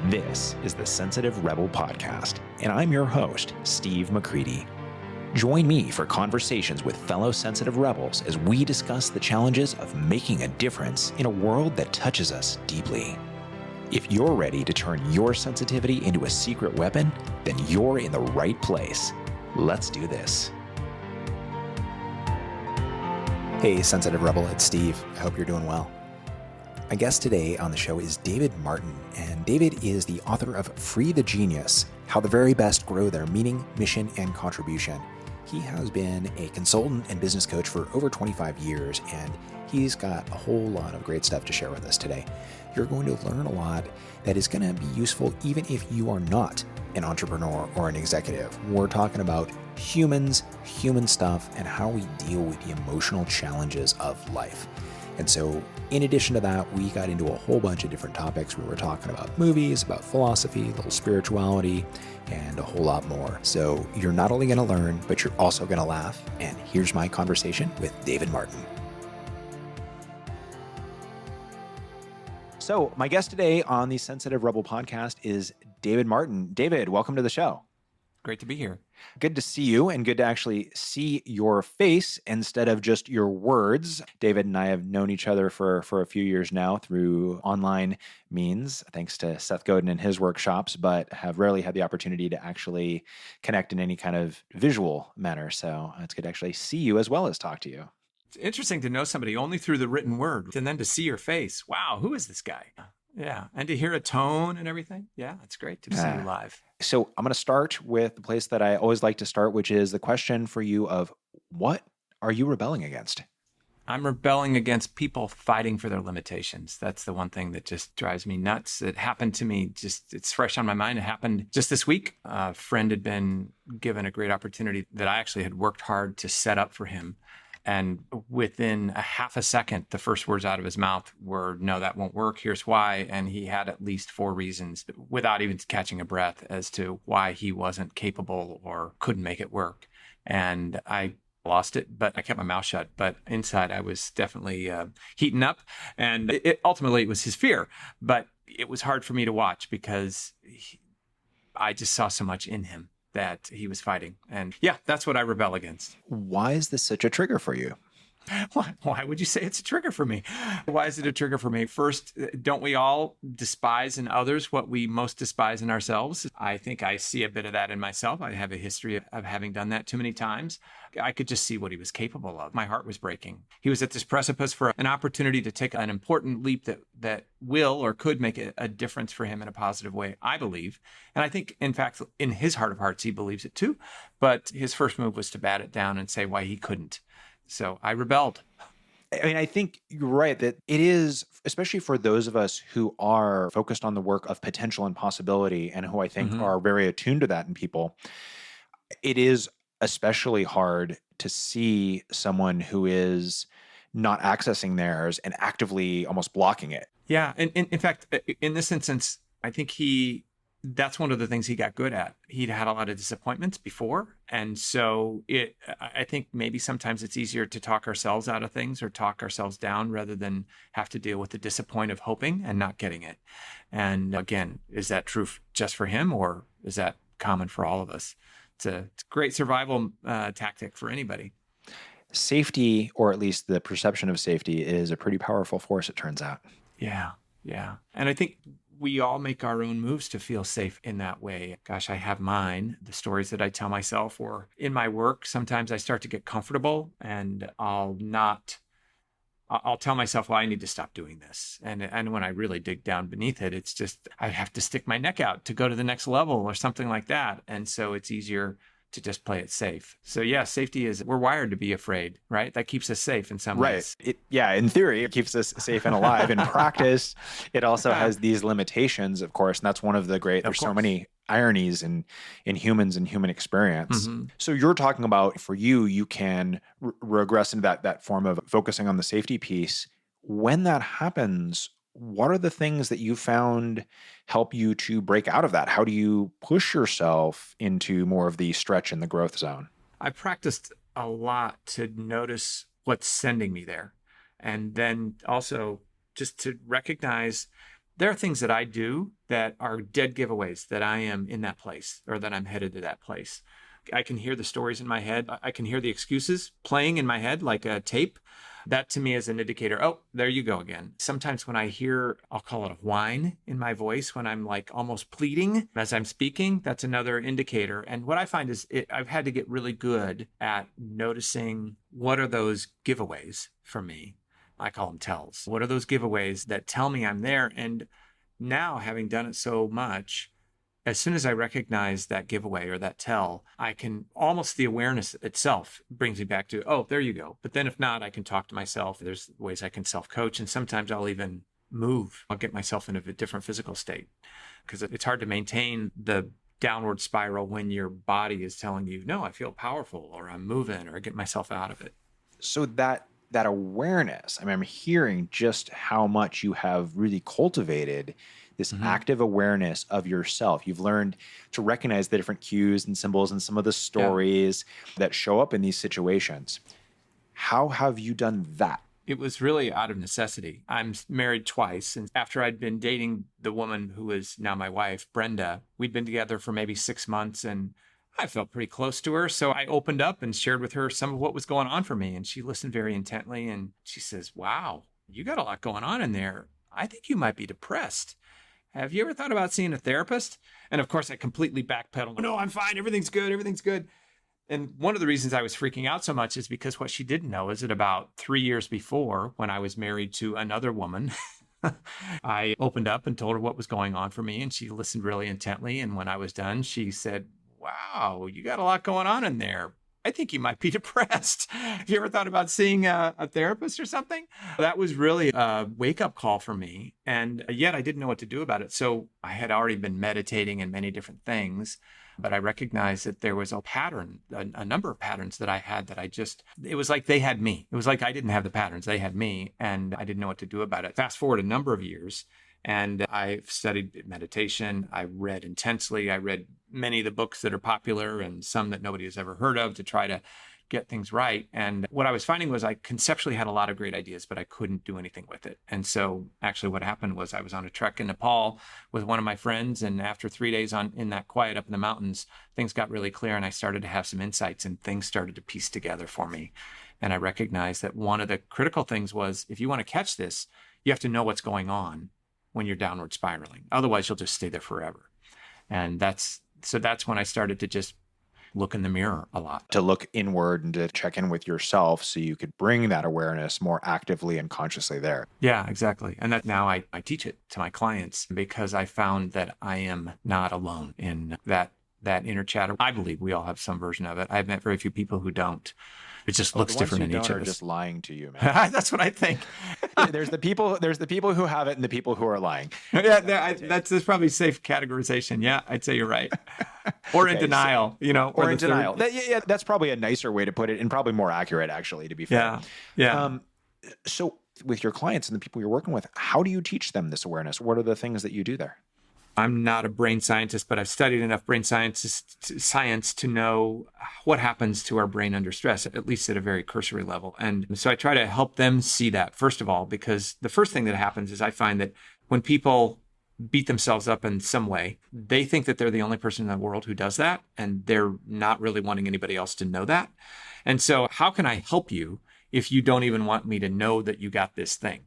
This is the Sensitive Rebel Podcast, and I'm your host, Steve McCready. Join me for conversations with fellow sensitive rebels as we discuss the challenges of making a difference in a world that touches us deeply. If you're ready to turn your sensitivity into a secret weapon, then you're in the right place. Let's do this. Hey, Sensitive Rebel, it's Steve. I hope you're doing well. My guest today on the show is David Martin, and David is the author of Free the Genius: How the Very Best Grow Their Meaning, Mission, and Contribution. He has been a consultant and business coach for over 25 years, and he's got a whole lot of great stuff to share with us today. You're going to learn a lot that is going to be useful even if you are not an entrepreneur or an executive. We're talking about humans, human stuff, and how we deal with the emotional challenges of life. And so in addition to that, we got into a whole bunch of different topics. We were talking about movies, about philosophy, a little spirituality, and a whole lot more. So you're not only going to learn, but you're also going to laugh. And here's my conversation with David Martin. So my guest today on the Sensitive Rebel podcast is David Martin. David, welcome to the show. Great to be here. Good to see you, and good to actually see your face instead of just your words. David and I have known each other for a few years now through online means, thanks to Seth Godin and his workshops, but have rarely had the opportunity to actually connect in any kind of visual manner. So it's good to actually see you as well as talk to you. It's interesting to know somebody only through the written word and then to see your face. Wow, who is this guy? Yeah. And to hear a tone and everything. Yeah, it's great to see you live. So I'm going to start with the place that I always like to start, which is the question for you of what are you rebelling against? I'm rebelling against people fighting for their limitations. That's the one thing that just drives me nuts. It happened to me it's fresh on my mind. It happened just this week. A friend had been given a great opportunity that I actually had worked hard to set up for him. And within a half a second, the first words out of his mouth were, no, that won't work. Here's why. And he had at least 4 reasons without even catching a breath as to why he wasn't capable or couldn't make it work. And I lost it, but I kept my mouth shut. But inside, I was definitely heating up. And ultimately, it was his fear. But it was hard for me to watch because I just saw so much in him that he was fighting. And yeah, that's what I rebel against. Why is this such a trigger for you? Why would you say it's a trigger for me? Why is it a trigger for me? First, don't we all despise in others what we most despise in ourselves? I think I see a bit of that in myself. I have a history of having done that too many times. I could just see what he was capable of. My heart was breaking. He was at this precipice for an opportunity to take an important leap that will or could make a difference for him in a positive way, I believe. And I think, in fact, in his heart of hearts, he believes it too. But his first move was to bat it down and say why he couldn't. So I rebelled. I mean, I think you're right that it is, especially for those of us who are focused on the work of potential and possibility and who I think are very attuned to that in people, it is especially hard to see someone who is not accessing theirs and actively almost blocking it. Yeah. And in fact, in this instance, I think that's one of the things he got good at. He'd had a lot of disappointments before. And so I think maybe sometimes it's easier to talk ourselves out of things or talk ourselves down rather than have to deal with the disappointment of hoping and not getting it. And again, is that true just for him or is that common for all of us? It's a great survival tactic for anybody. Safety, or at least the perception of safety, is a pretty powerful force, it turns out. Yeah. Yeah. And I think we all make our own moves to feel safe in that way. Gosh, I have mine, the stories that I tell myself, or in my work, sometimes I start to get comfortable and I'll tell myself, well, I need to stop doing this. And when I really dig down beneath it, it's just, I have to stick my neck out to go to the next level or something like that. And so it's easier to just play it safe. So yeah, safety is, we're wired to be afraid, right? That keeps us safe in some ways. Yeah, in theory, it keeps us safe and alive. In practice, it also has these limitations, of course. And that's one of the there's so many ironies in humans and human experience. So you're talking about, for you can regress into that form of focusing on the safety piece. When that happens, what are the things that you found help you to break out of that? How do you push yourself into more of the stretch and the growth zone? I practiced a lot to notice what's sending me there. And then also just to recognize There are things that I do that are dead giveaways that I am in that place or that I'm headed to that place. I can hear the stories in my head. I can hear the excuses playing in my head like a tape. That to me is an indicator. Oh, there you go again. Sometimes when I hear, I'll call it a whine in my voice, when I'm like almost pleading as I'm speaking, that's another indicator. And what I find is I've had to get really good at noticing what are those giveaways for me. I call them tells. What are those giveaways that tell me I'm there? And now, having done it so much, as soon as I recognize that giveaway or that tell, I can almost the awareness itself brings me back to, oh, there you go. But then if not, I can talk to myself. There's ways I can self-coach. And sometimes I'll even move. I'll get myself in a different physical state because it's hard to maintain the downward spiral when your body is telling you, no, I feel powerful or I'm moving or I get myself out of it. So that awareness, I mean, I'm hearing just how much you have really cultivated this active awareness of yourself. You've learned to recognize the different cues and symbols and some of the stories that show up in these situations. How have you done that? It was really out of necessity. I'm married twice. And after I'd been dating the woman who is now my wife, Brenda, we'd been together for maybe 6 months and I felt pretty close to her. So I opened up and shared with her some of what was going on for me. And she listened very intently. And she says, wow, you got a lot going on in there. I think you might be depressed. Have you ever thought about seeing a therapist? And of course, I completely backpedaled. Oh, no, I'm fine. Everything's good. Everything's good. And one of the reasons I was freaking out so much is because what she didn't know is that about 3 years before, when I was married to another woman, I opened up and told her what was going on for me. And she listened really intently. And when I was done, she said, wow, you got a lot going on in there. I think you might be depressed. Have you ever thought about seeing a therapist or something? That was really a wake-up call for me. And yet I didn't know what to do about it. So I had already been meditating in many different things, but I recognized that there was a pattern, a number of patterns that I had that it was like they had me. It was like I didn't have the patterns. They had me, and I didn't know what to do about it. Fast forward a number of years, and I've studied meditation. I read intensely. I read many of the books that are popular and some that nobody has ever heard of to try to get things right. And what I was finding was I conceptually had a lot of great ideas, but I couldn't do anything with it. And so actually what happened was I was on a trek in Nepal with one of my friends. And after 3 days in that quiet up in the mountains, things got really clear and I started to have some insights and things started to piece together for me. And I recognized that one of the critical things was if you want to catch this, you have to know what's going on when you're downward spiraling. Otherwise, you'll just stay there forever. And that's when I started to just look in the mirror a lot. To look inward and to check in with yourself so you could bring that awareness more actively and consciously there. Yeah, exactly. And that now I teach it to my clients because I found that I am not alone in that inner chatter. I believe we all have some version of it. I've met very few people who don't. It just looks different in each of us. Just lying to you, man. That's what I think. There's the people who have it and the people who are lying. Yeah, that's probably safe categorization. Yeah, I'd say you're right. Or in denial, or in denial. That's probably a nicer way to put it and probably more accurate, actually, to be fair. Yeah. So with your clients and the people you're working with, how do you teach them this awareness? What are the things that you do there? I'm not a brain scientist, but I've studied enough brain science to know what happens to our brain under stress, at least at a very cursory level. And so I try to help them see that, first of all, because the first thing that happens is I find that when people beat themselves up in some way, they think that they're the only person in the world who does that, and they're not really wanting anybody else to know that. And so how can I help you if you don't even want me to know that you got this thing?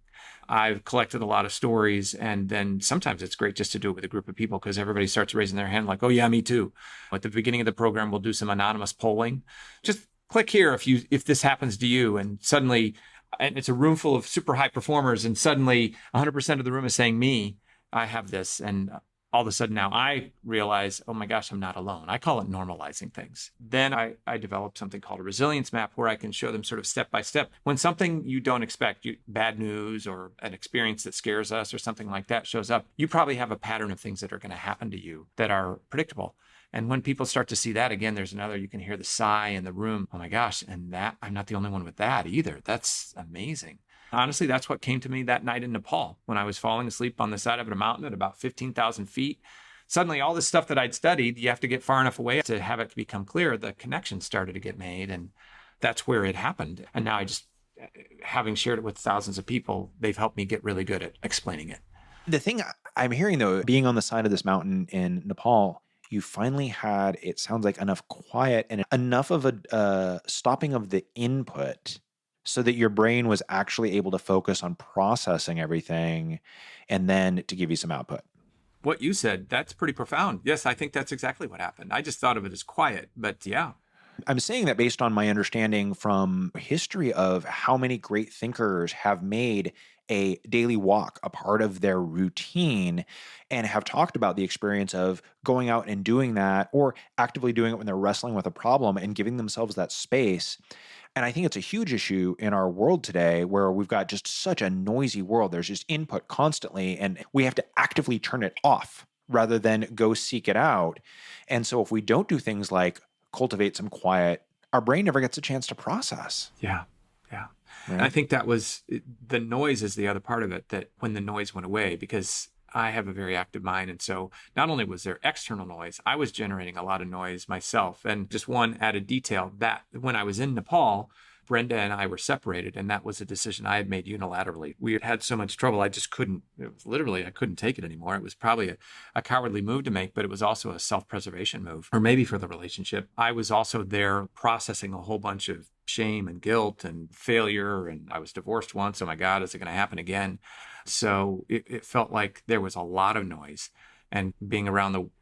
I've collected a lot of stories, and then sometimes it's great just to do it with a group of people because everybody starts raising their hand like, oh yeah, me too. At the beginning of the program, we'll do some anonymous polling. Just click here if this happens to you, and suddenly, and it's a room full of super high performers, and suddenly 100% of the room is saying me, I have this. And all of a sudden now I realize, oh my gosh, I'm not alone. I call it normalizing things. Then I developed something called a resilience map where I can show them sort of step by step. When something you don't expect, bad news or an experience that scares us or something like that shows up, you probably have a pattern of things that are going to happen to you that are predictable. And when people start to see that, again, there's another, you can hear the sigh in the room. Oh my gosh, and that I'm not the only one with that either. That's amazing. Honestly, that's what came to me that night in Nepal when I was falling asleep on the side of a mountain at about 15,000 feet. Suddenly, all this stuff that I'd studied, you have to get far enough away to have it become clear. The connection started to get made, and that's where it happened. And now having shared it with thousands of people, they've helped me get really good at explaining it. The thing I'm hearing, though, being on the side of this mountain in Nepal, you finally had, it sounds like, enough quiet and enough of a stopping of the input so that your brain was actually able to focus on processing everything and then to give you some output. What you said, that's pretty profound. Yes, I think that's exactly what happened. I just thought of it as quiet, but yeah. I'm saying that based on my understanding from history of how many great thinkers have made a daily walk a part of their routine and have talked about the experience of going out and doing that or actively doing it when they're wrestling with a problem and giving themselves that space. And I think it's a huge issue in our world today where we've got just such a noisy world. There's just input constantly, and we have to actively turn it off rather than go seek it out. And so if we don't do things like cultivate some quiet, our brain never gets a chance to process. Yeah. Yeah. Right? And I think that was the noise is the other part of it, that when the noise went away, because I have a very active mind. And so not only was there external noise, I was generating a lot of noise myself. And just one added detail that when I was in Nepal, Brenda and I were separated, and that was a decision I had made unilaterally. We had had so much trouble, I just couldn't, it was literally, I couldn't take it anymore. It was probably a cowardly move to make, but it was also a self-preservation move, or maybe for the relationship. I was also there processing a whole bunch of shame and guilt and failure, and I was divorced once. Oh my God, is it going to happen again? So it felt like there was a lot of noise. And being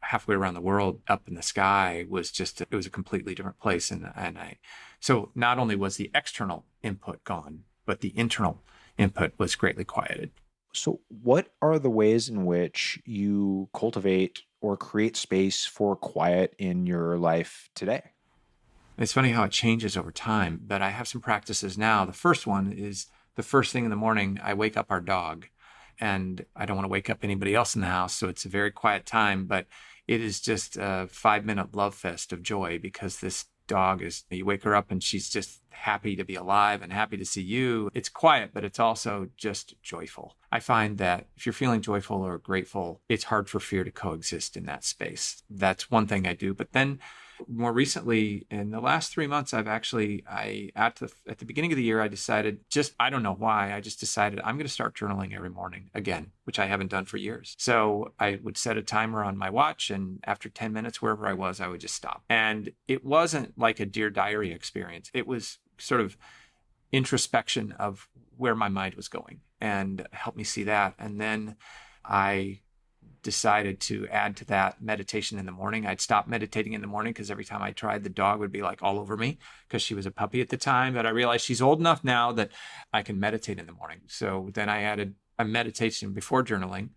halfway around the world up in the sky was just, it was a completely different place. So not only was the external input gone, but the internal input was greatly quieted. So what are the ways in which you cultivate or create space for quiet in your life today? It's funny how it changes over time, but I have some practices now. The first one is the first thing in the morning, I wake up our dog. And I don't want to wake up anybody else in the house. So it's a very quiet time, but it is just a 5-minute love fest of joy, because this dog you wake her up and she's just happy to be alive and happy to see you. It's quiet, but it's also just joyful. I find that if you're feeling joyful or grateful, it's hard for fear to coexist in that space. That's one thing I do. But then more recently, in the last 3 months, at the beginning of the year, I decided, I don't know why, I just decided I'm going to start journaling every morning again, which I haven't done for years. So I would set a timer on my watch, and after 10 minutes, wherever I was, I would just stop. And it wasn't like a Dear Diary experience. It was sort of introspection of where my mind was going and helped me see that. And then I decided to add to that meditation in the morning. I'd stopped meditating in the morning because every time I tried, the dog would be like all over me, because she was a puppy at the time. But I realized she's old enough now that I can meditate in the morning. So then I added a meditation before journaling.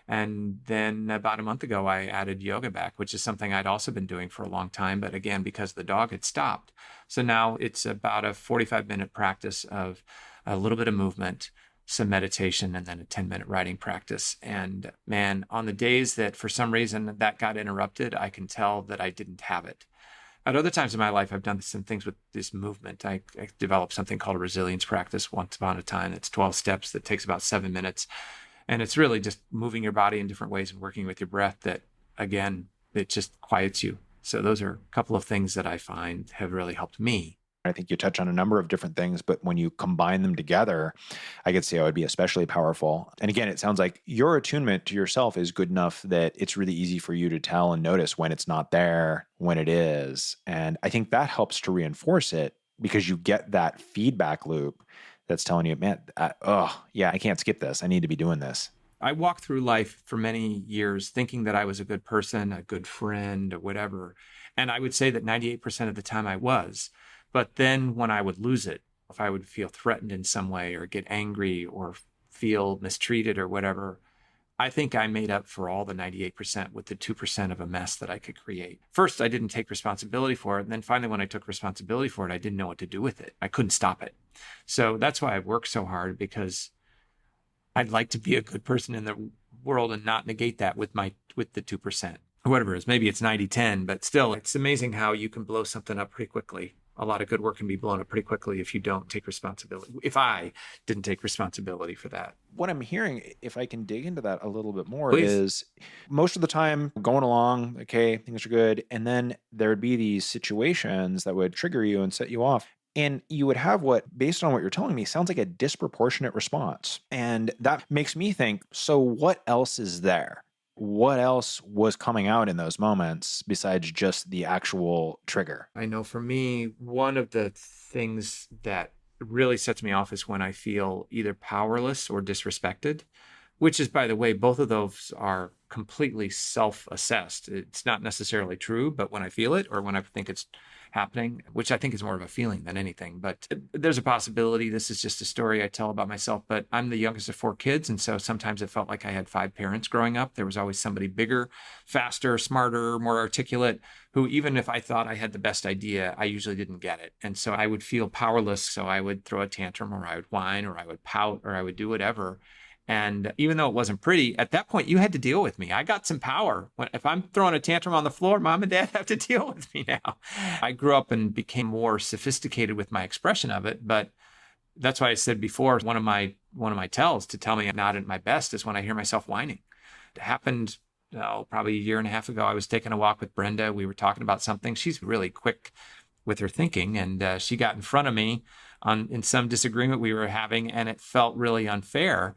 And then about a month ago, I added yoga back, which is something I'd also been doing for a long time. But again, because the dog had stopped. So now it's about a 45-minute practice of a little bit of movement, some meditation, and then a 10-minute writing practice. And man, on the days that for some reason that got interrupted, I can tell that I didn't have it. At other times in my life, I've done some things with this movement. I developed something called a resilience practice once upon a time. It's 12 steps that takes about 7 minutes. And it's really just moving your body in different ways and working with your breath that, again, it just quiets you. So those are a couple of things that I find have really helped me. I think you touch on a number of different things, but when you combine them together, I could see how it would be especially powerful. And again, it sounds like your attunement to yourself is good enough that it's really easy for you to tell and notice when it's not there, when it is. And I think that helps to reinforce it, because you get that feedback loop that's telling you, man, I can't skip this. I need to be doing this. I walked through life for many years thinking that I was a good person, a good friend, or whatever. And I would say that 98% of the time I was. But then when I would lose it, if I would feel threatened in some way or get angry or feel mistreated or whatever, I think I made up for all the 98% with the 2% of a mess that I could create. First, I didn't take responsibility for it. And then finally, when I took responsibility for it, I didn't know what to do with it. I couldn't stop it. So that's why I work so hard, because I'd like to be a good person in the world and not negate that with the 2%. Or whatever it is. Maybe it's 90-10, but still, it's amazing how you can blow something up pretty quickly. A lot of good work can be blown up pretty quickly if you don't take responsibility. If I didn't take responsibility for that. What I'm hearing, if I can dig into that a little bit more, Please. is most of the time going along, okay, things are good. And then there would be these situations that would trigger you and set you off. And you would have what, based on what you're telling me, sounds like a disproportionate response. And that makes me think, so what else is there? What else was coming out in those moments besides just the actual trigger? I know for me, one of the things that really sets me off is when I feel either powerless or disrespected, which is, by the way, both of those are completely self-assessed. It's not necessarily true, but when I feel it or when I think it's happening, which I think is more of a feeling than anything, but there's a possibility. This is just a story I tell about myself, but I'm the youngest of 4 kids. And so sometimes it felt like I had 5 parents growing up. There was always somebody bigger, faster, smarter, more articulate, who, even if I thought I had the best idea, I usually didn't get it. And so I would feel powerless. So I would throw a tantrum, or I would whine, or I would pout, or I would do whatever. And even though it wasn't pretty, at that point, you had to deal with me. I got some power. If I'm throwing a tantrum on the floor, mom and dad have to deal with me now. I grew up and became more sophisticated with my expression of it. But that's why I said before, one of my tells to tell me I'm not at my best is when I hear myself whining. It happened probably a year and a half ago. I was taking a walk with Brenda. We were talking about something. She's really quick with her thinking. And she got in front of me in some disagreement we were having, and it felt really unfair.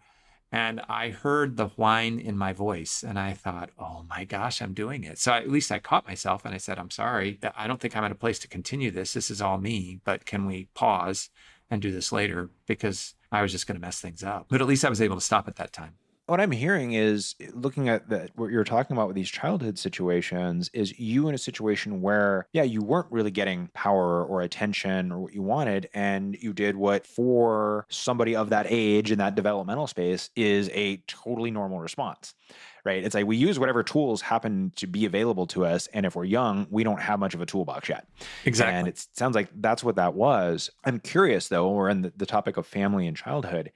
And I heard the whine in my voice, and I thought, oh my gosh, I'm doing it. So at least I caught myself, and I said, I'm sorry. I don't think I'm at a place to continue this. This is all me, but can we pause and do this later? Because I was just going to mess things up. But at least I was able to stop at that time. What I'm hearing is, looking at what you're talking about with these childhood situations, is you in a situation where, yeah, you weren't really getting power or attention or what you wanted, and you did what for somebody of that age in that developmental space is a totally normal response, right? It's like we use whatever tools happen to be available to us, and if we're young, we don't have much of a toolbox yet. Exactly. And it sounds like that's what that was. I'm curious, though, we're in the topic of family and childhood.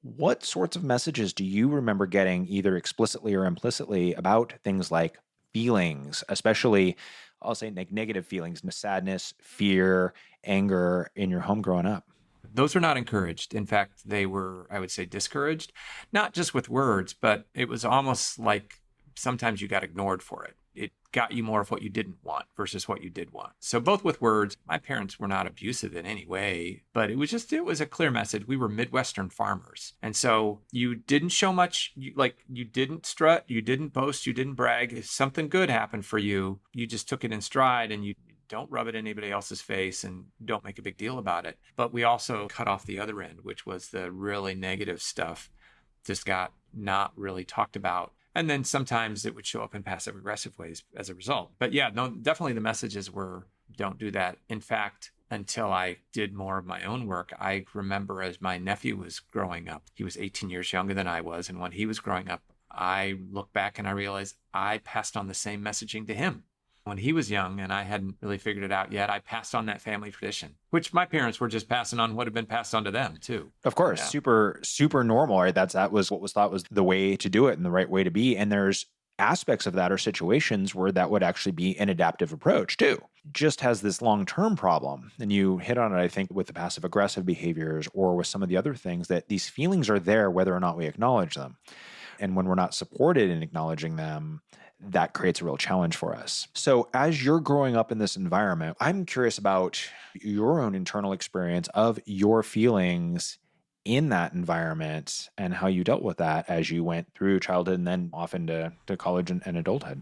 What sorts of messages do you remember getting, either explicitly or implicitly, about things like feelings, especially, I'll say, negative feelings, sadness, fear, anger, in your home growing up? Those are not encouraged. In fact, they were, I would say, discouraged, not just with words, but it was almost like sometimes you got ignored for it. It got you more of what you didn't want versus what you did want. So both with words, my parents were not abusive in any way, but it was a clear message. We were Midwestern farmers. And so you didn't show much, you didn't strut, you didn't boast, you didn't brag. If something good happened for you, you just took it in stride, and you don't rub it in anybody else's face and don't make a big deal about it. But we also cut off the other end, which was the really negative stuff. Just got not really talked about. And then sometimes it would show up in passive aggressive ways as a result. But yeah, no, definitely the messages were, don't do that. In fact, until I did more of my own work, I remember as my nephew was growing up, he was 18 years younger than I was. And when he was growing up, I look back and I realized I passed on the same messaging to him. When he was young and I hadn't really figured it out yet, I passed on that family tradition, which my parents were just passing on what had been passed on to them too. Of course, Yeah. super normal, right? That was what was thought was the way to do it and the right way to be. And there's aspects of that or situations where that would actually be an adaptive approach too. Just has this long-term problem. And you hit on it, I think, with the passive aggressive behaviors or with some of the other things, that these feelings are there whether or not we acknowledge them. And when we're not supported in acknowledging them, that creates a real challenge for us. So as you're growing up in this environment, I'm curious about your own internal experience of your feelings in that environment and how you dealt with that as you went through childhood and then off into college and adulthood.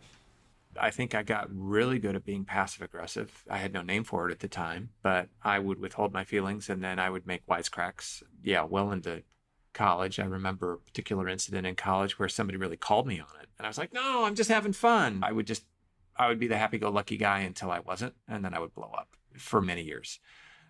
I think I got really good at being passive aggressive. I had no name for it at the time, but I would withhold my feelings and then I would make wisecracks. Yeah, well into college. I remember a particular incident in college where somebody really called me on it. And I was like, no, I'm just having fun. I would be the happy-go-lucky guy until I wasn't. And then I would blow up for many years.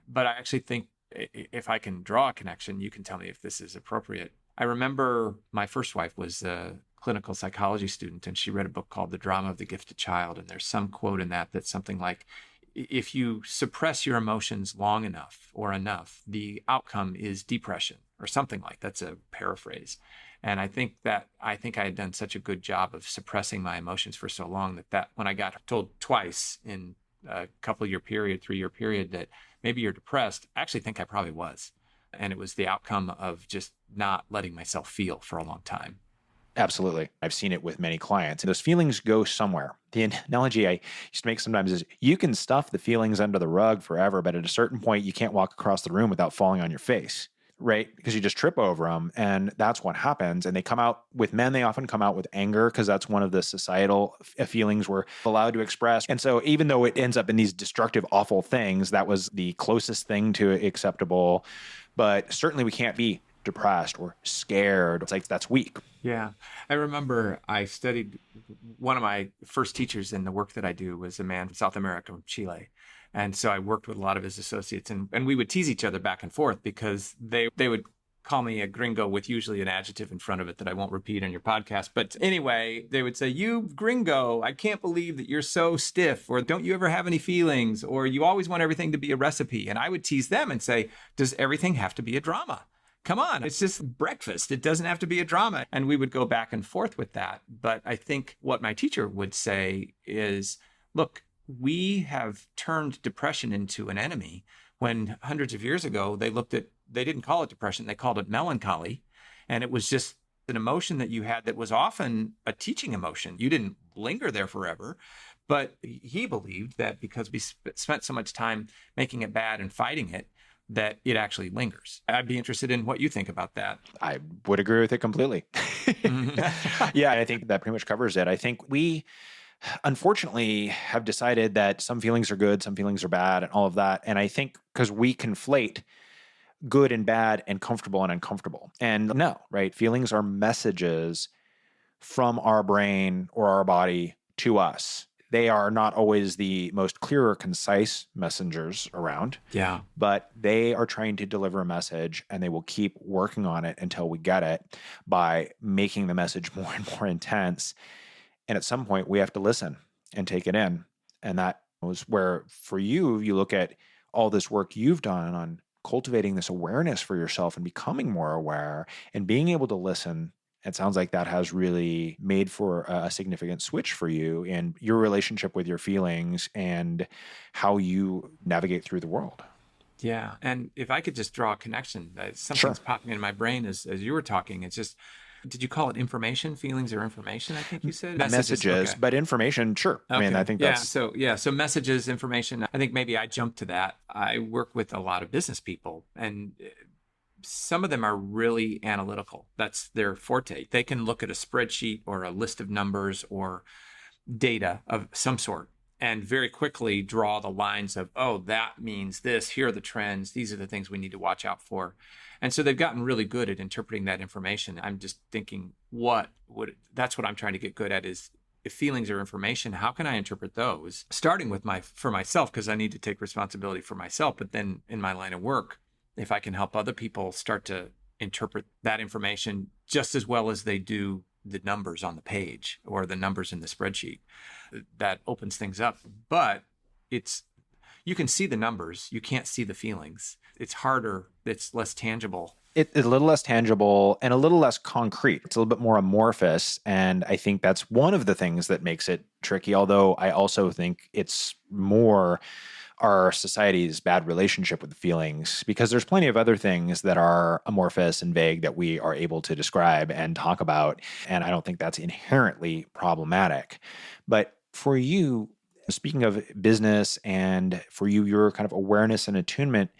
But I actually think if I can draw a connection, you can tell me if this is appropriate. I remember my first wife was a clinical psychology student, and she read a book called The Drama of the Gifted Child. And there's some quote in that that's something like, if you suppress your emotions long enough or enough, the outcome is depression, or something like that's a paraphrase. And I think I had done such a good job of suppressing my emotions for so long that when I got told twice in a couple-year period, 3-year period, that maybe you're depressed, I actually think I probably was. And it was the outcome of just not letting myself feel for a long time. Absolutely. I've seen it with many clients. And those feelings go somewhere. The analogy I used to make sometimes is you can stuff the feelings under the rug forever, but at a certain point, you can't walk across the room without falling on your face, right? Because you just trip over them. And that's what happens. And they come out with men, they often come out with anger because that's one of the societal feelings we're allowed to express. And so even though it ends up in these destructive, awful things, that was the closest thing to acceptable. But certainly we can't be depressed or scared. It's like that's weak. Yeah. I remember I studied, one of my first teachers in the work that I do was a man from South America, from Chile. And so I worked with a lot of his associates, and we would tease each other back and forth because they would call me a gringo with usually an adjective in front of it that I won't repeat on your podcast. But anyway, they would say, "You gringo, I can't believe that you're so stiff," or "Don't you ever have any feelings?" or "You always want everything to be a recipe." And I would tease them and say, "Does everything have to be a drama? Come on, it's just breakfast. It doesn't have to be a drama." And we would go back and forth with that. But I think what my teacher would say is, look, we have turned depression into an enemy when hundreds of years ago they didn't call it depression, they called it melancholy. And it was just an emotion that you had that was often a teaching emotion. You didn't linger there forever. But he believed that because we spent so much time making it bad and fighting it, that it actually lingers. I'd be interested in what you think about that. I would agree with it completely. Yeah, I think that pretty much covers it. I think we, unfortunately, have decided that some feelings are good, some feelings are bad, and all of that. And I think because we conflate good and bad and comfortable and uncomfortable. And no, right? Feelings are messages from our brain or our body to us. They are not always the most clear or concise messengers around. Yeah. But they are trying to deliver a message, and they will keep working on it until we get it by making the message more and more intense. And at some point, we have to listen and take it in. And that was where, for you, you look at all this work you've done on cultivating this awareness for yourself and becoming more aware and being able to listen. It sounds like that has really made for a significant switch for you in your relationship with your feelings and how you navigate through the world. Yeah. And if I could just draw a connection, something's popping in my brain as you were talking. It's just, did you call it information? Feelings or information, I think you said? Messages, okay. But information, sure. Okay. I mean, I think that's... So messages, information. I think maybe I jumped to that. I work with a lot of business people, and some of them are really analytical. That's their forte. They can look at a spreadsheet or a list of numbers or data of some sort and very quickly draw the lines of, oh, that means this. Here are the trends. These are the things we need to watch out for. And so they've gotten really good at interpreting that information. I'm just thinking, that's what I'm trying to get good at is, if feelings are information, how can I interpret those? Starting with for myself, because I need to take responsibility for myself, but then in my line of work, if I can help other people start to interpret that information just as well as they do the numbers on the page or the numbers in the spreadsheet, that opens things up. But you can see the numbers, you can't see the feelings. It's harder, it's less tangible. It's a little less tangible and a little less concrete. It's a little bit more amorphous. And I think that's one of the things that makes it tricky. Although I also think it's more our society's bad relationship with feelings, because there's plenty of other things that are amorphous and vague that we are able to describe and talk about. And I don't think that's inherently problematic. But for you, speaking of business and for you, your kind of awareness and attunement,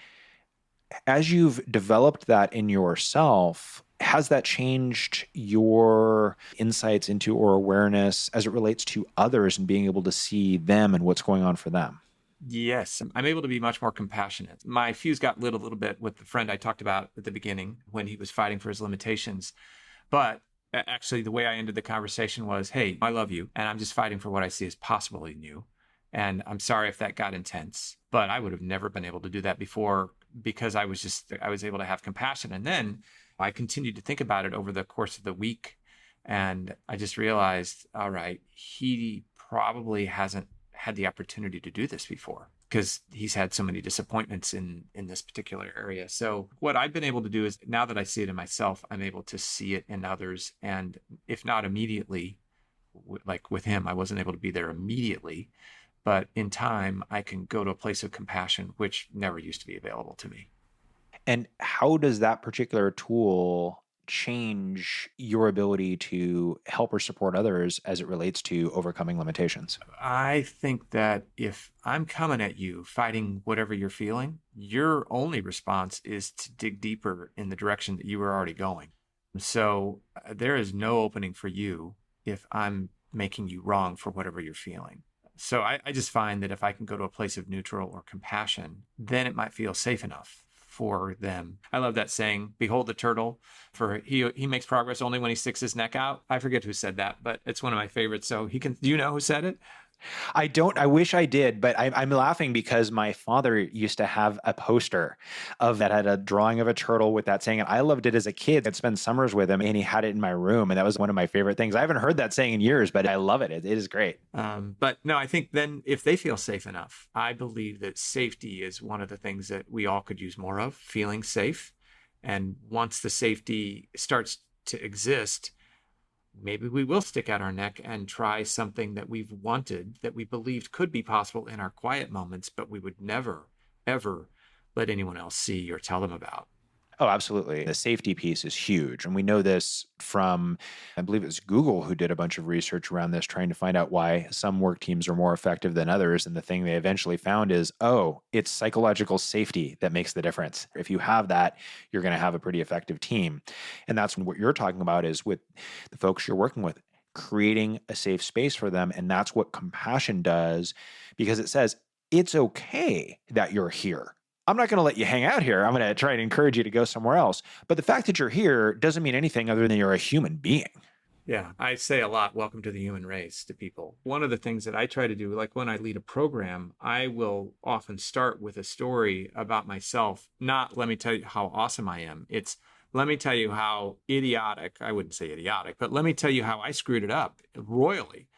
as you've developed that in yourself, has that changed your insights into or awareness as it relates to others and being able to see them and what's going on for them? Yes, I'm able to be much more compassionate. My fuse got lit a little bit with the friend I talked about at the beginning when he was fighting for his limitations. But actually, the way I ended the conversation was, hey, I love you, and I'm just fighting for what I see as possible in you. And I'm sorry if that got intense, but I would have never been able to do that before because I was able to have compassion. And then I continued to think about it over the course of the week. And I just realized, all right, he probably hasn't had the opportunity to do this before because he's had so many disappointments in this particular area. So what I've been able to do is, now that I see it in myself, I'm able to see it in others. And if not immediately, like with him, I wasn't able to be there immediately, but in time, I can go to a place of compassion, which never used to be available to me. And how does that particular tool change your ability to help or support others as it relates to overcoming limitations? I think that if I'm coming at you fighting whatever you're feeling, your only response is to dig deeper in the direction that you were already going. So there is no opening for you if I'm making you wrong for whatever you're feeling. So I just find that if I can go to a place of neutral or compassion, then it might feel safe enough for them. I love that saying, behold the turtle, for he makes progress only when he sticks his neck out. I forget who said that, but it's one of my favorites. So do you know who said it? I don't. I wish I did, but I'm laughing because my father used to have a poster of that had a drawing of a turtle with that saying, and I loved it as a kid. I'd spend summers with him, and he had it in my room, and that was one of my favorite things. I haven't heard that saying in years, but I love it. It is great. But no, I think then if they feel safe enough, I believe that safety is one of the things that we all could use more of, feeling safe. And once the safety starts to exist, maybe we will stick out our neck and try something that we've wanted, that we believed could be possible in our quiet moments, but we would never, ever let anyone else see or tell them about. Oh, absolutely. The safety piece is huge. And we know this from, I believe it was Google who did a bunch of research around this, trying to find out why some work teams are more effective than others. And the thing they eventually found is, it's psychological safety that makes the difference. If you have that, you're going to have a pretty effective team. And that's what you're talking about is with the folks you're working with, creating a safe space for them. And that's what compassion does, because it says, it's okay that you're here. I'm not going to let you hang out here. I'm going to try and encourage you to go somewhere else. But the fact that you're here doesn't mean anything other than you're a human being. Yeah, I say a lot, welcome to the human race to people. One of the things that I try to do, like when I lead a program, I will often start with a story about myself. Not let me tell you how awesome I am. It's let me tell you how idiotic, I wouldn't say idiotic, but let me tell you how I screwed it up royally.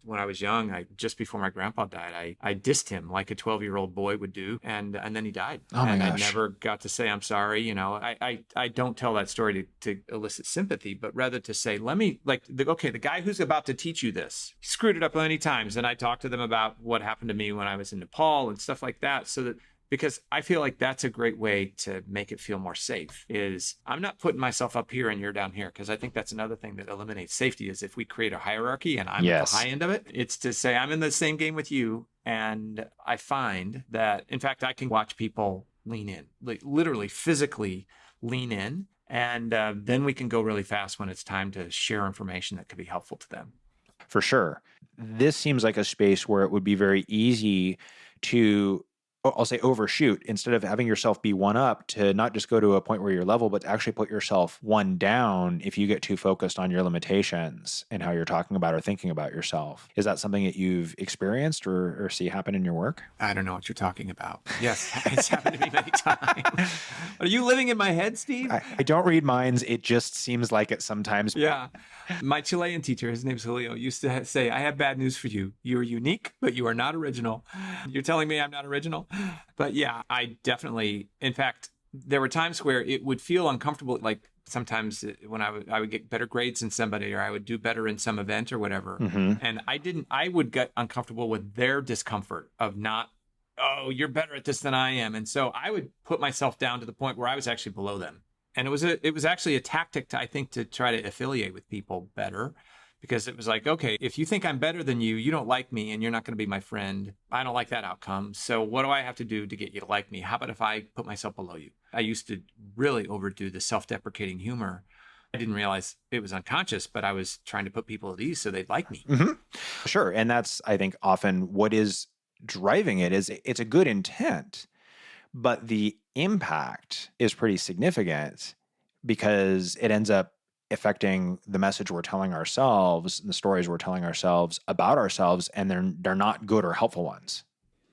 When I was young, just before my grandpa died, I dissed him like a 12-year-old boy would do, and then he died. Oh my gosh. I never got to say I'm sorry. You know, I don't tell that story to elicit sympathy, but rather to say, the guy who's about to teach you this, he screwed it up many times, and I talked to them about what happened to me when I was in Nepal and stuff like that, because I feel like that's a great way to make it feel more safe, is I'm not putting myself up here and you're down here, because I think that's another thing that eliminates safety is if we create a hierarchy and I'm at the high end of it, it's to say I'm in the same game with you. And I find that, in fact, I can watch people lean in, like literally physically lean in. And then we can go really fast when it's time to share information that could be helpful to them. For sure. This seems like a space where it would be very easy to, I'll say, overshoot, instead of having yourself be one up, to not just go to a point where you're level, but to actually put yourself one down if you get too focused on your limitations and how you're talking about or thinking about yourself. Is that something that you've experienced or see happen in your work? I don't know what you're talking about. Yes, it's happened to me many times. Are you living in my head, Steve? I don't read minds. It just seems like it sometimes. Yeah. My Chilean teacher, his name's Julio, used to say, I have bad news for you. You're unique, but you are not original. You're telling me I'm not original? But yeah, I definitely, in fact, there were times where it would feel uncomfortable. Like sometimes when I would get better grades than somebody, or I would do better in some event or whatever. Mm-hmm. And I would get uncomfortable with their discomfort of not, oh, you're better at this than I am. And so I would put myself down to the point where I was actually below them. And it was actually a tactic to try to affiliate with people better. Because it was like, okay, if you think I'm better than you, you don't like me and you're not going to be my friend. I don't like that outcome. So what do I have to do to get you to like me? How about if I put myself below you? I used to really overdo the self-deprecating humor. I didn't realize it was unconscious, but I was trying to put people at ease so they'd like me. Mm-hmm. Sure. And that's, I think, often what is driving it is it's a good intent, but the impact is pretty significant because it ends up affecting the message we're telling ourselves, the stories we're telling ourselves about ourselves, and they're not good or helpful ones.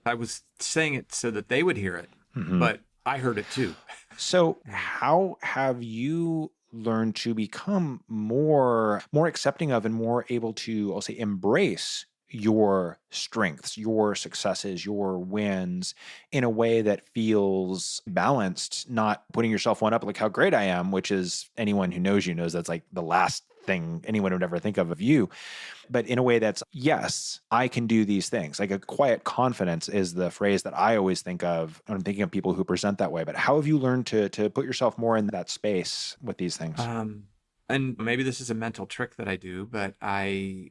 I was saying it so that they would hear it, mm-hmm. but I heard it too. So how have you learned to become more accepting of and more able to, I'll say, embrace your strengths, your successes, your wins in a way that feels balanced, not putting yourself one up like how great I am, which is anyone who knows you knows that's like the last thing anyone would ever think of you, but in a way that's, yes, I can do these things. Like a quiet confidence is the phrase that I always think of when I'm thinking of people who present that way. But how have you learned to put yourself more in that space with these things? And maybe this is a mental trick that I do, but I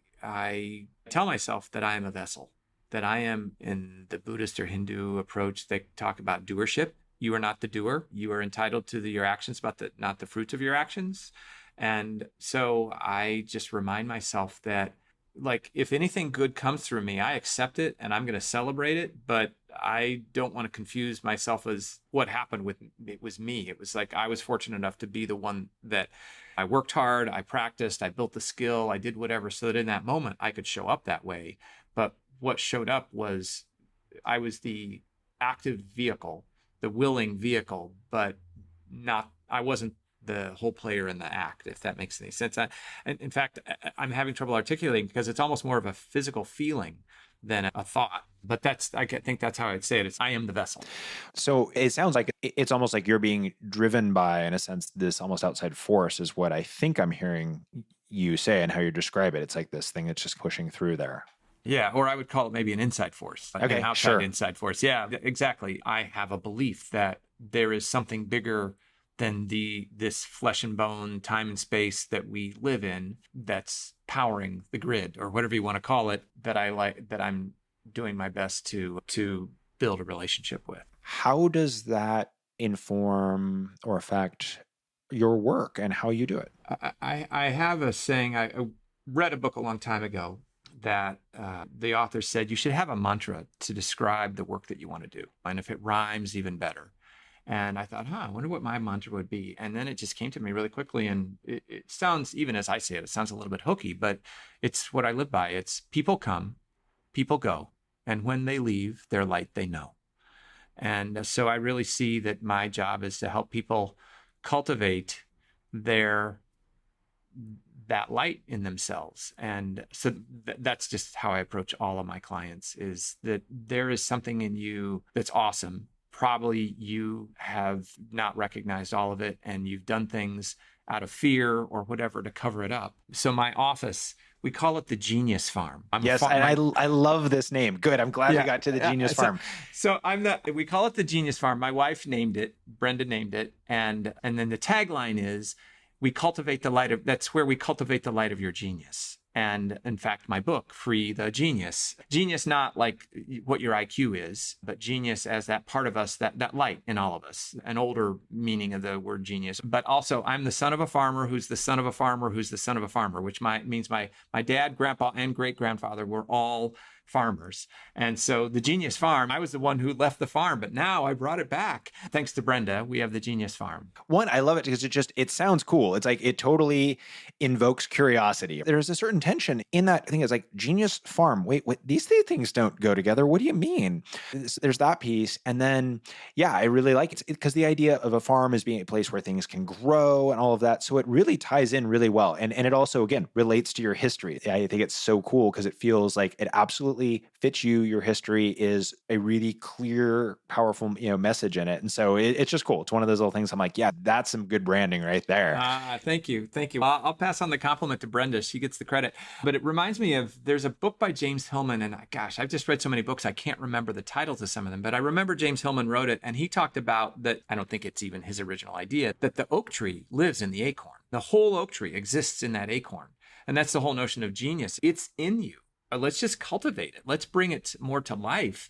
tell myself that I am a vessel, that I am, in the Buddhist or Hindu approach, they talk about doership. You are not the doer. You are entitled to your actions, but not the fruits of your actions. And so I just remind myself that, like, if anything good comes through me, I accept it and I'm going to celebrate it. But I don't want to confuse myself as what happened with it was me. It was like I was fortunate enough to be the one that I worked hard, I practiced, I built the skill, I did whatever so that in that moment I could show up that way. But what showed up was I was the active vehicle, the willing vehicle, but I wasn't the whole player in the act, if that makes any sense. In fact, I'm having trouble articulating because it's almost more of a physical feeling than a thought. But I think that's how I'd say it. I am the vessel. So it sounds like it's almost like you're being driven by, in a sense, this almost outside force is what I think I'm hearing you say and how you describe it. It's like this thing that's just pushing through there. Yeah, or I would call it maybe an inside force. Okay, an outside inside force. Yeah, exactly. I have a belief that there is something bigger than this flesh and bone, time and space that we live in that's powering the grid, or whatever you want to call it, that I'm doing my best to build a relationship with. How does that inform or affect your work and how you do it? I have a saying. I read a book a long time ago that the author said you should have a mantra to describe the work that you want to do. And if it rhymes, even better. And I thought, I wonder what my mantra would be. And then it just came to me really quickly. And it sounds, even as I say it, it sounds a little bit hokey, but it's what I live by. It's people come, people go. And when they leave, their light they know. And so I really see that my job is to help people cultivate that light in themselves. And so that's just how I approach all of my clients, is that there is something in you that's awesome. Probably you have not recognized all of it, and you've done things out of fear or whatever to cover it up. So my office, we call it the Genius Farm. Yes, and I love this name. Good. I'm glad we got to the Genius Farm. So we call it the Genius Farm. My wife named it, Brenda named it, and then the tagline is, that's where we cultivate the light of your genius. And in fact, my book, Free the Genius, genius, not like what your IQ is, but genius as that part of us, that light in all of us, an older meaning of the word genius. But also, I'm the son of a farmer who's the son of a farmer who's the son of a farmer, which means my dad, grandpa, and great-grandfather were all farmers. And so the Genius Farm, I was the one who left the farm, but now I brought it back. Thanks to Brenda, we have the Genius Farm. One, I love it because it sounds cool. It's like, it totally invokes curiosity. There's a certain tension in that thing. It's like, Genius Farm. Wait, these things don't go together. What do you mean? There's that piece. And then, yeah, I really like it because the idea of a farm is being a place where things can grow and all of that. So it really ties in really well. And it also, again, relates to your history. I think it's so cool because it feels like it absolutely fits you. Your history is a really clear, powerful, message in it. And so it's just cool. It's one of those little things I'm like, yeah, that's some good branding right there. Thank you. I'll pass on the compliment to Brenda. She gets the credit. But it reminds me of, there's a book by James Hillman, and gosh, I've just read so many books, I can't remember the titles of some of them, but I remember James Hillman wrote it, and he talked about that, I don't think it's even his original idea, that the oak tree lives in the acorn. The whole oak tree exists in that acorn. And that's the whole notion of genius. It's in you. Let's just cultivate it. Let's bring it more to life.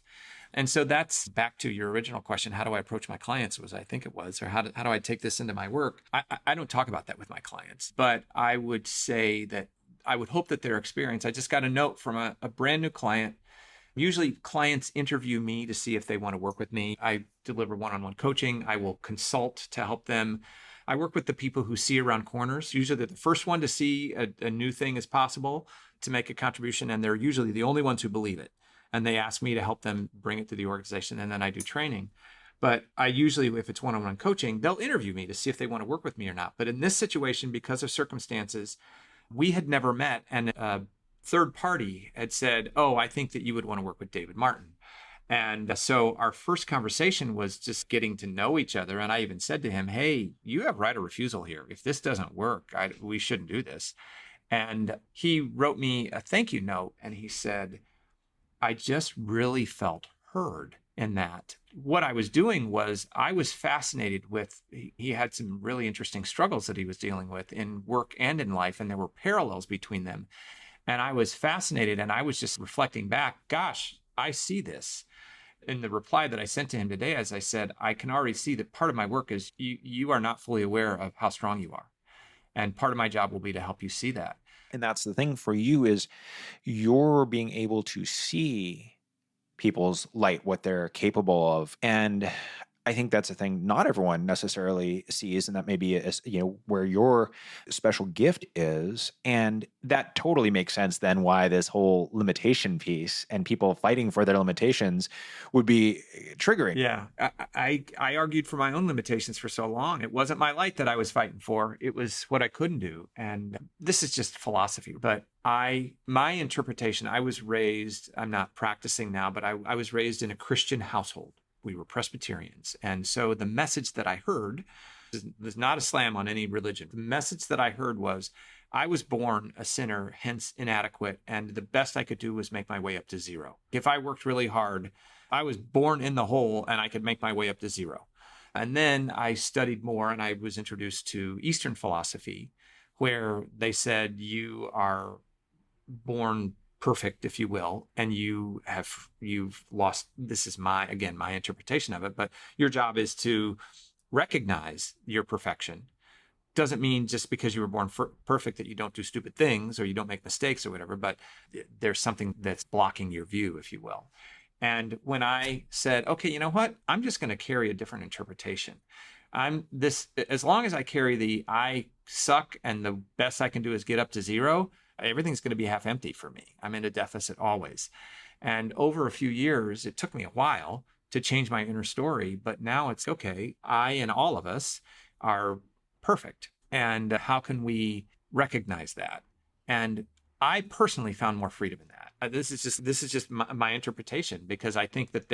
And so that's back to your original question. How do I approach my clients? Or how do I take this into my work? I don't talk about that with my clients, but I would say that I would hope that their experience, I just got a note from a brand new client. Usually clients interview me to see if they want to work with me. I deliver one-on-one coaching. I will consult to help them. I work with the people who see around corners. Usually they're the first one to see a new thing is possible, to make a contribution, and they're usually the only ones who believe it. And they ask me to help them bring it to the organization, and then I do training. But I usually, if it's one-on-one coaching, they'll interview me to see if they want to work with me or not. But in this situation, because of circumstances, we had never met, and a third party had said, I think that you would want to work with David Martin. And so our first conversation was just getting to know each other. And I even said to him, hey, you have right of refusal here. If this doesn't work, we shouldn't do this. And he wrote me a thank you note, and he said, I just really felt heard in that. What I was doing was I was fascinated with, he had some really interesting struggles that he was dealing with in work and in life, and there were parallels between them. And I was fascinated, and I was just reflecting back, gosh, I see this. In the reply that I sent to him today, as I said, I can already see that part of my work is you are not fully aware of how strong you are. And part of my job will be to help you see that. And that's the thing for you is you're being able to see people's light, what they're capable of. And I think that's a thing not everyone necessarily sees, and that may be where your special gift is. And that totally makes sense then why this whole limitation piece and people fighting for their limitations would be triggering. Yeah. I argued for my own limitations for so long. It wasn't my light that I was fighting for. It was what I couldn't do. And this is just philosophy. But my interpretation, I was raised, I'm not practicing now, but I was raised in a Christian household. We were Presbyterians. And so the message that I heard was not a slam on any religion. The message that I heard was, I was born a sinner, hence inadequate, and the best I could do was make my way up to zero. If I worked really hard, I was born in the hole and I could make my way up to zero. And then I studied more and I was introduced to Eastern philosophy, where they said you are born perfect, if you will, and you've lost, this is my interpretation of it, but your job is to recognize your perfection. Doesn't mean just because you were born perfect that you don't do stupid things or you don't make mistakes or whatever, but there's something that's blocking your view, if you will. And when I said, okay, you know what? I'm just going to carry a different interpretation. As long as I carry the I suck and the best I can do is get up to zero, everything's going to be half empty for me. I'm in a deficit always. And over a few years, it took me a while to change my inner story, but now it's okay. I and all of us are perfect. And how can we recognize that? And I personally found more freedom in that. This is just my interpretation, because I think that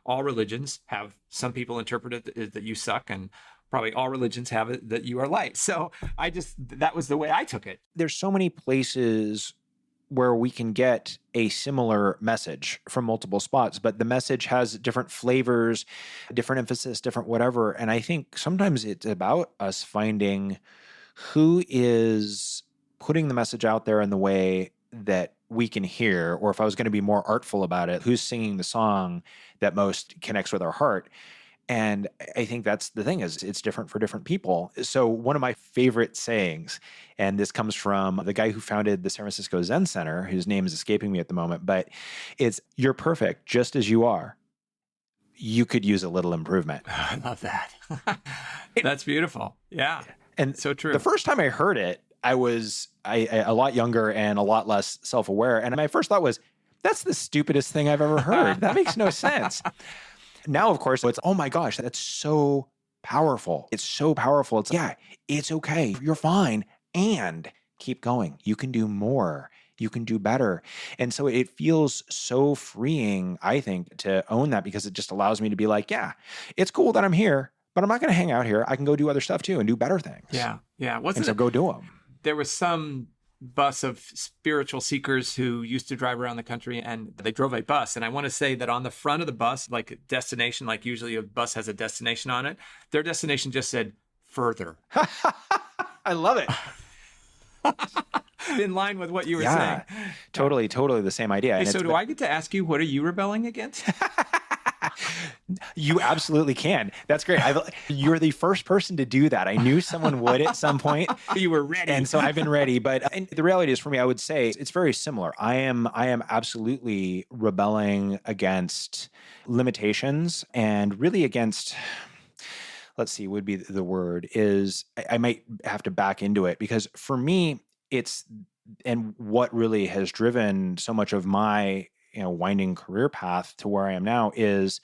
all religions have, some people interpret it that you suck, and probably all religions have it that you are light. So that was the way I took it. There's so many places where we can get a similar message from multiple spots, but the message has different flavors, different emphasis, different whatever. And I think sometimes it's about us finding who is putting the message out there in the way that we can hear, or if I was going to be more artful about it, who's singing the song that most connects with our heart. And I think that's the thing, is it's different for different people. So one of my favorite sayings, and this comes from the guy who founded the San Francisco Zen Center, whose name is escaping me at the moment, but it's, you're perfect just as you are. You could use a little improvement. I love that. That's beautiful. Yeah. And so true. The first time I heard it, I was a lot younger and a lot less self-aware. And my first thought was, that's the stupidest thing I've ever heard. That makes no sense. Now, of course, it's, oh my gosh, that's so powerful. It's so powerful. It's okay. You're fine. And keep going. You can do more. You can do better. And so it feels so freeing, I think, to own that, because it just allows me to be like, yeah, it's cool that I'm here, but I'm not going to hang out here. I can go do other stuff too and do better things. Yeah. Yeah. So go do them. There was some bus of spiritual seekers who used to drive around the country, and they drove a bus. And I want to say that on the front of the bus, like a destination, like usually a bus has a destination on it, their destination just said further. I love it. In line with what you were saying. Totally the same idea. Hey, so do I get to ask you, what are you rebelling against? You absolutely can. That's great. You're the first person to do that. I knew someone would at some point. You were ready. And so I've been ready. But the reality is, for me, I would say it's very similar. I am absolutely rebelling against limitations, and really against, let's see, would be the word, is I might have to back into it, because for me, and what really has driven so much of my winding career path to where I am now is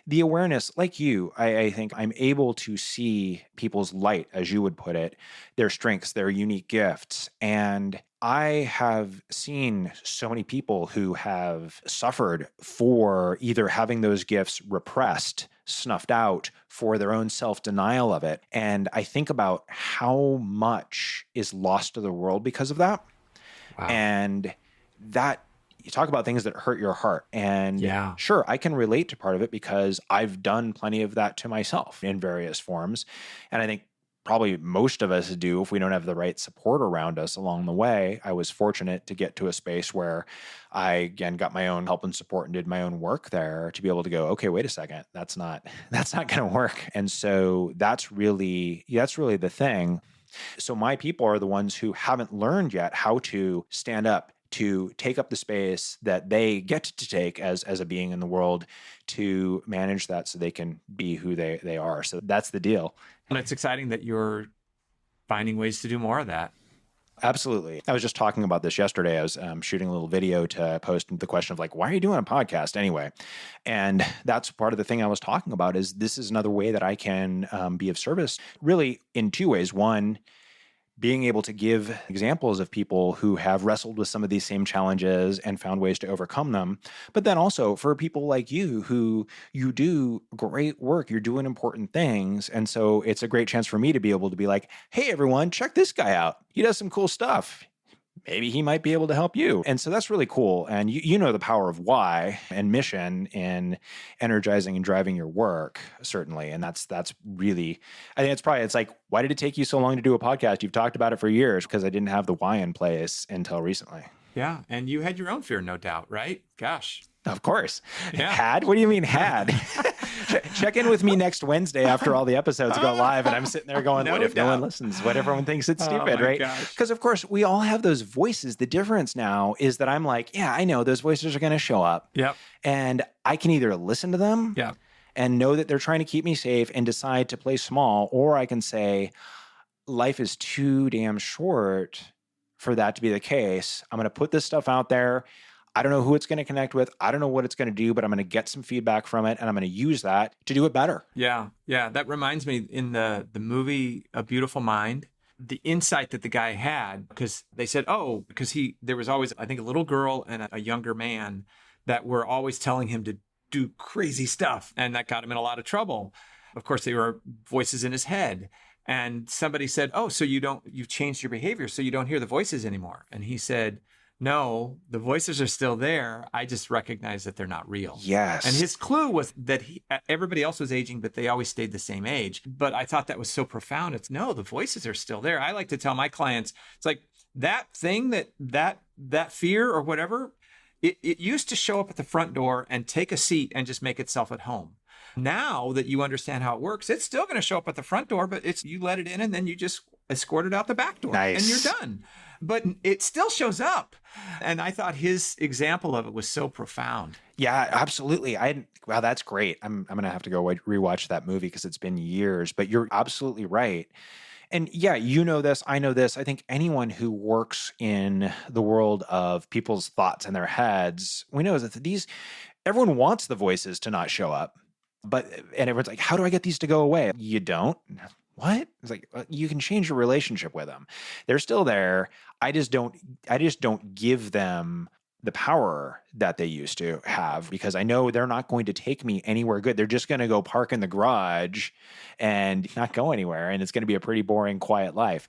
the awareness. Like you, I think I'm able to see people's light, as you would put it, their strengths, their unique gifts. And I have seen so many people who have suffered for either having those gifts repressed snuffed out for their own self-denial of it. And I think about how much is lost to the world because of that. Wow. And that, you talk about things that hurt your heart. And Yeah. sure, I can relate to part of it because I've done plenty of that to myself in various forms. And I think probably most of us do if we don't have the right support around us along the way. I was fortunate to get to a space where I, again, got my own help and support and did my own work there to be able to go, okay, wait a second, that's not going to work. And so that's really the thing. So my people are the ones who haven't learned yet how to stand up, to take up the space that they get to take as a being in the world, to manage that so they can be who they are. So that's the deal. And it's exciting that you're finding ways to do more of that. Absolutely. I was just talking about this yesterday. I was shooting a little video to post the question of like, why are you doing a podcast anyway? And that's part of the thing I was talking about is this is another way that I can be of service really in two ways. One, being able to give examples of people who have wrestled with some of these same challenges and found ways to overcome them. But then also for people like you who you do great work, you're doing important things. And so it's a great chance for me to be able to be like, hey, everyone, check this guy out. He does some cool stuff. Maybe he might be able to help you. And so that's really cool. And you know the power of why and mission in energizing and driving your work, certainly. And that's really, I think it's like, why did it take you so long to do a podcast? You've talked about it for years because I didn't have the why in place until recently. Yeah. And you had your own fear, no doubt, right? Gosh. Of course. Yeah. Had? What do you mean had? Check in with me next Wednesday after all the episodes go live and I'm sitting there going, what if no one listens? What if everyone thinks it's stupid, right? Because of course we all have those voices. The difference now is that I'm like, yeah, I know those voices are going to show up. Yep. And I can either listen to them and know that they're trying to keep me safe and decide to play small, or I can say, life is too damn short for that to be the case. I'm going to put this stuff out there. I don't know who it's going to connect with. I don't know what it's going to do, but I'm going to get some feedback from it and I'm going to use that to do it better. Yeah. Yeah. That reminds me in the movie, A Beautiful Mind, the insight that the guy had, because they said, because there was always, I think, a little girl and a younger man that were always telling him to do crazy stuff. And that got him in a lot of trouble. Of course, they were voices in his head. And somebody said, so you've changed your behavior, so you don't hear the voices anymore. And he said, no, the voices are still there. I just recognize that they're not real. Yes. And his clue was that everybody else was aging, but they always stayed the same age. But I thought that was so profound. It's no, the voices are still there. I like to tell my clients, it's like that thing that fear or whatever, it used to show up at the front door and take a seat and just make itself at home. Now that you understand how it works, it's still going to show up at the front door, but you let it in and then you just escort it out the back door. Nice. And you're done. But it still shows up. And I thought his example of it was so profound. Yeah, absolutely. Wow, that's great. I'm going to have to go rewatch that movie because it's been years, but you're absolutely right. And yeah, you know this, I know this. I think anyone who works in the world of people's thoughts in their heads, we know that everyone wants the voices to not show up. And everyone's like, how do I get these to go away? You don't. What? It's like, you can change your relationship with them. They're still there. I just don't give them the power that they used to have because I know they're not going to take me anywhere good. They're just going to go park in the garage and not go anywhere. And it's going to be a pretty boring, quiet life.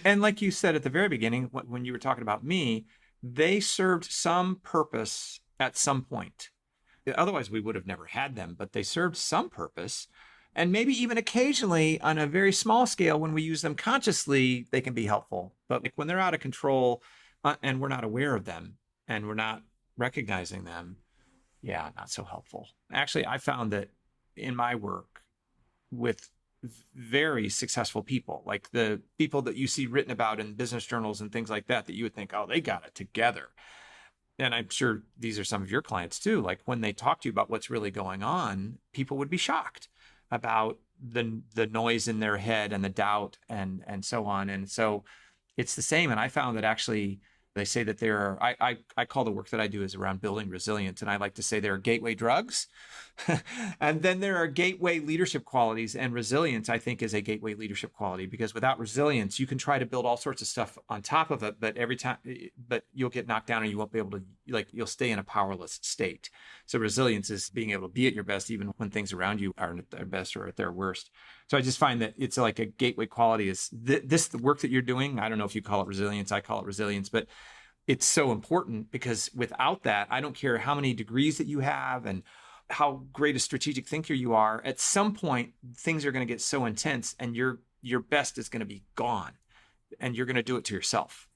And like you said at the very beginning, when you were talking about me, they served some purpose at some point. Otherwise, we would have never had them, but they served some purpose. And maybe even occasionally on a very small scale, when we use them consciously, they can be helpful. But like when they're out of control and we're not aware of them and we're not recognizing them, not so helpful. Actually, I found that in my work with very successful people, like the people that you see written about in business journals and things like that you would think, they got it together. And I'm sure these are some of your clients too. Like when they talk to you about what's really going on, people would be shocked about the noise in their head and the doubt and so on. And so it's the same. And I found that actually They say that there are, I call the work that I do is around building resilience. And I like to say there are gateway drugs. And then there are gateway leadership qualities. And resilience, I think, is a gateway leadership quality, because without resilience, you can try to build all sorts of stuff on top of it. But but you'll get knocked down and you won't be able to, you'll stay in a powerless state. So resilience is being able to be at your best, even when things around you aren't at their best or at their worst. So I just find that it's like a gateway quality is the work that you're doing. I don't know if you call it resilience, I call it resilience, but it's so important, because without that, I don't care how many degrees that you have and how great a strategic thinker you are, at some point, things are going to get so intense and your best is going to be gone and you're going to do it to yourself.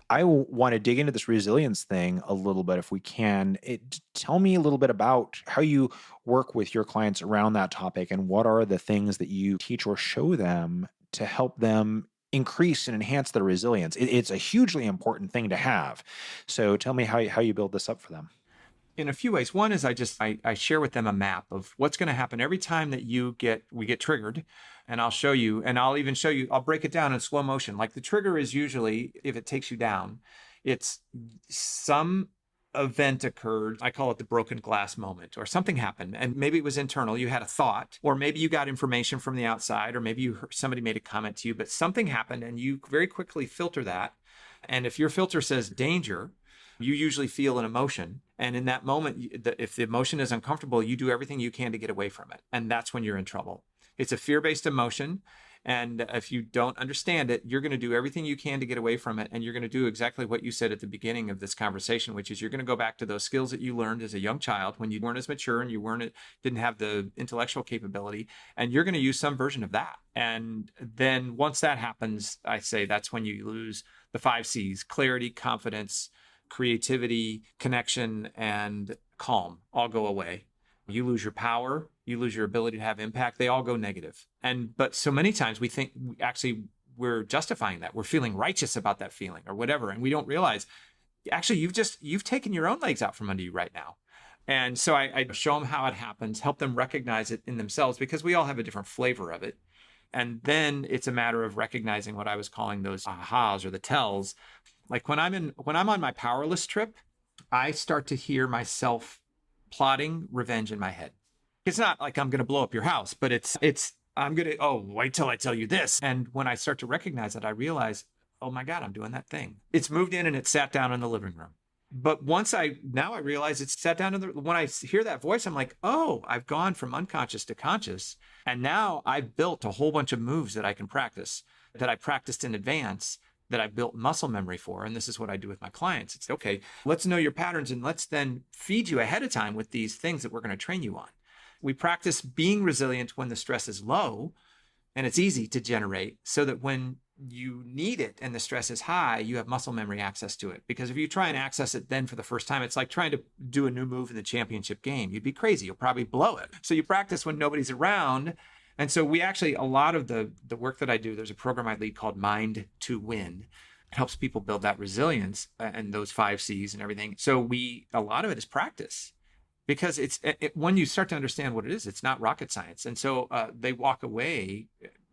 I want to dig into this resilience thing a little bit if we can. Tell me a little bit about how you work with your clients around that topic, and what are the things that you teach or show them to help them increase and enhance their resilience. It's a hugely important thing to have. So tell me how you build this up for them. In a few ways. One is I share with them a map of what's going to happen every time that we get triggered. And I'll show you, and I'll even show you, I'll break it down in slow motion. Like the trigger is usually, if it takes you down, it's some event occurred. I call it the broken glass moment, or something happened. And maybe it was internal. You had a thought, or maybe you got information from the outside, or maybe you heard, somebody made a comment to you, but something happened and you very quickly filter that. And if your filter says danger, you usually feel an emotion. And in that moment, if the emotion is uncomfortable, you do everything you can to get away from it. And that's when you're in trouble. It's a fear-based emotion. And if you don't understand it, you're going to do everything you can to get away from it. And you're going to do exactly what you said at the beginning of this conversation, which is you're going to go back to those skills that you learned as a young child when you weren't as mature and didn't have the intellectual capability. And you're going to use some version of that. And then once that happens, I say that's when you lose the 5 C's: clarity, confidence, creativity, connection, and calm all go away. You lose your power, you lose your ability to have impact. They all go negative. But so many times we think we're justifying that. We're feeling righteous about that feeling or whatever. And we don't realize, actually, you've taken your own legs out from under you right now. And so I show them how it happens, help them recognize it in themselves, because we all have a different flavor of it. And then it's a matter of recognizing what I was calling those ahas, or the tells. Like when I'm on my powerless trip, I start to hear myself plotting revenge in my head. It's not like I'm going to blow up your house, but I'm going to, wait till I tell you this. And when I start to recognize it, I realize, oh my God, I'm doing that thing. It's moved in and it sat down in the living room. But now I realize it's sat down when I hear that voice, I'm like, oh, I've gone from unconscious to conscious. And now I've built a whole bunch of moves that I can practice, that I practiced in advance, that I built muscle memory for. And this is what I do with my clients. It's okay, let's know your patterns and let's then feed you ahead of time with these things that we're going to train you on. We practice being resilient when the stress is low and it's easy to generate, so that when you need it and the stress is high, you have muscle memory access to it. Because if you try and access it then for the first time, it's like trying to do a new move in the championship game. You'd be crazy. You'll probably blow it. So you practice when nobody's around. And so a lot of the work that I do, there's a program I lead called Mind to Win. It helps people build that resilience and those 5 C's and everything. So a lot of it is practice, because when you start to understand what it is, it's not rocket science. And so they walk away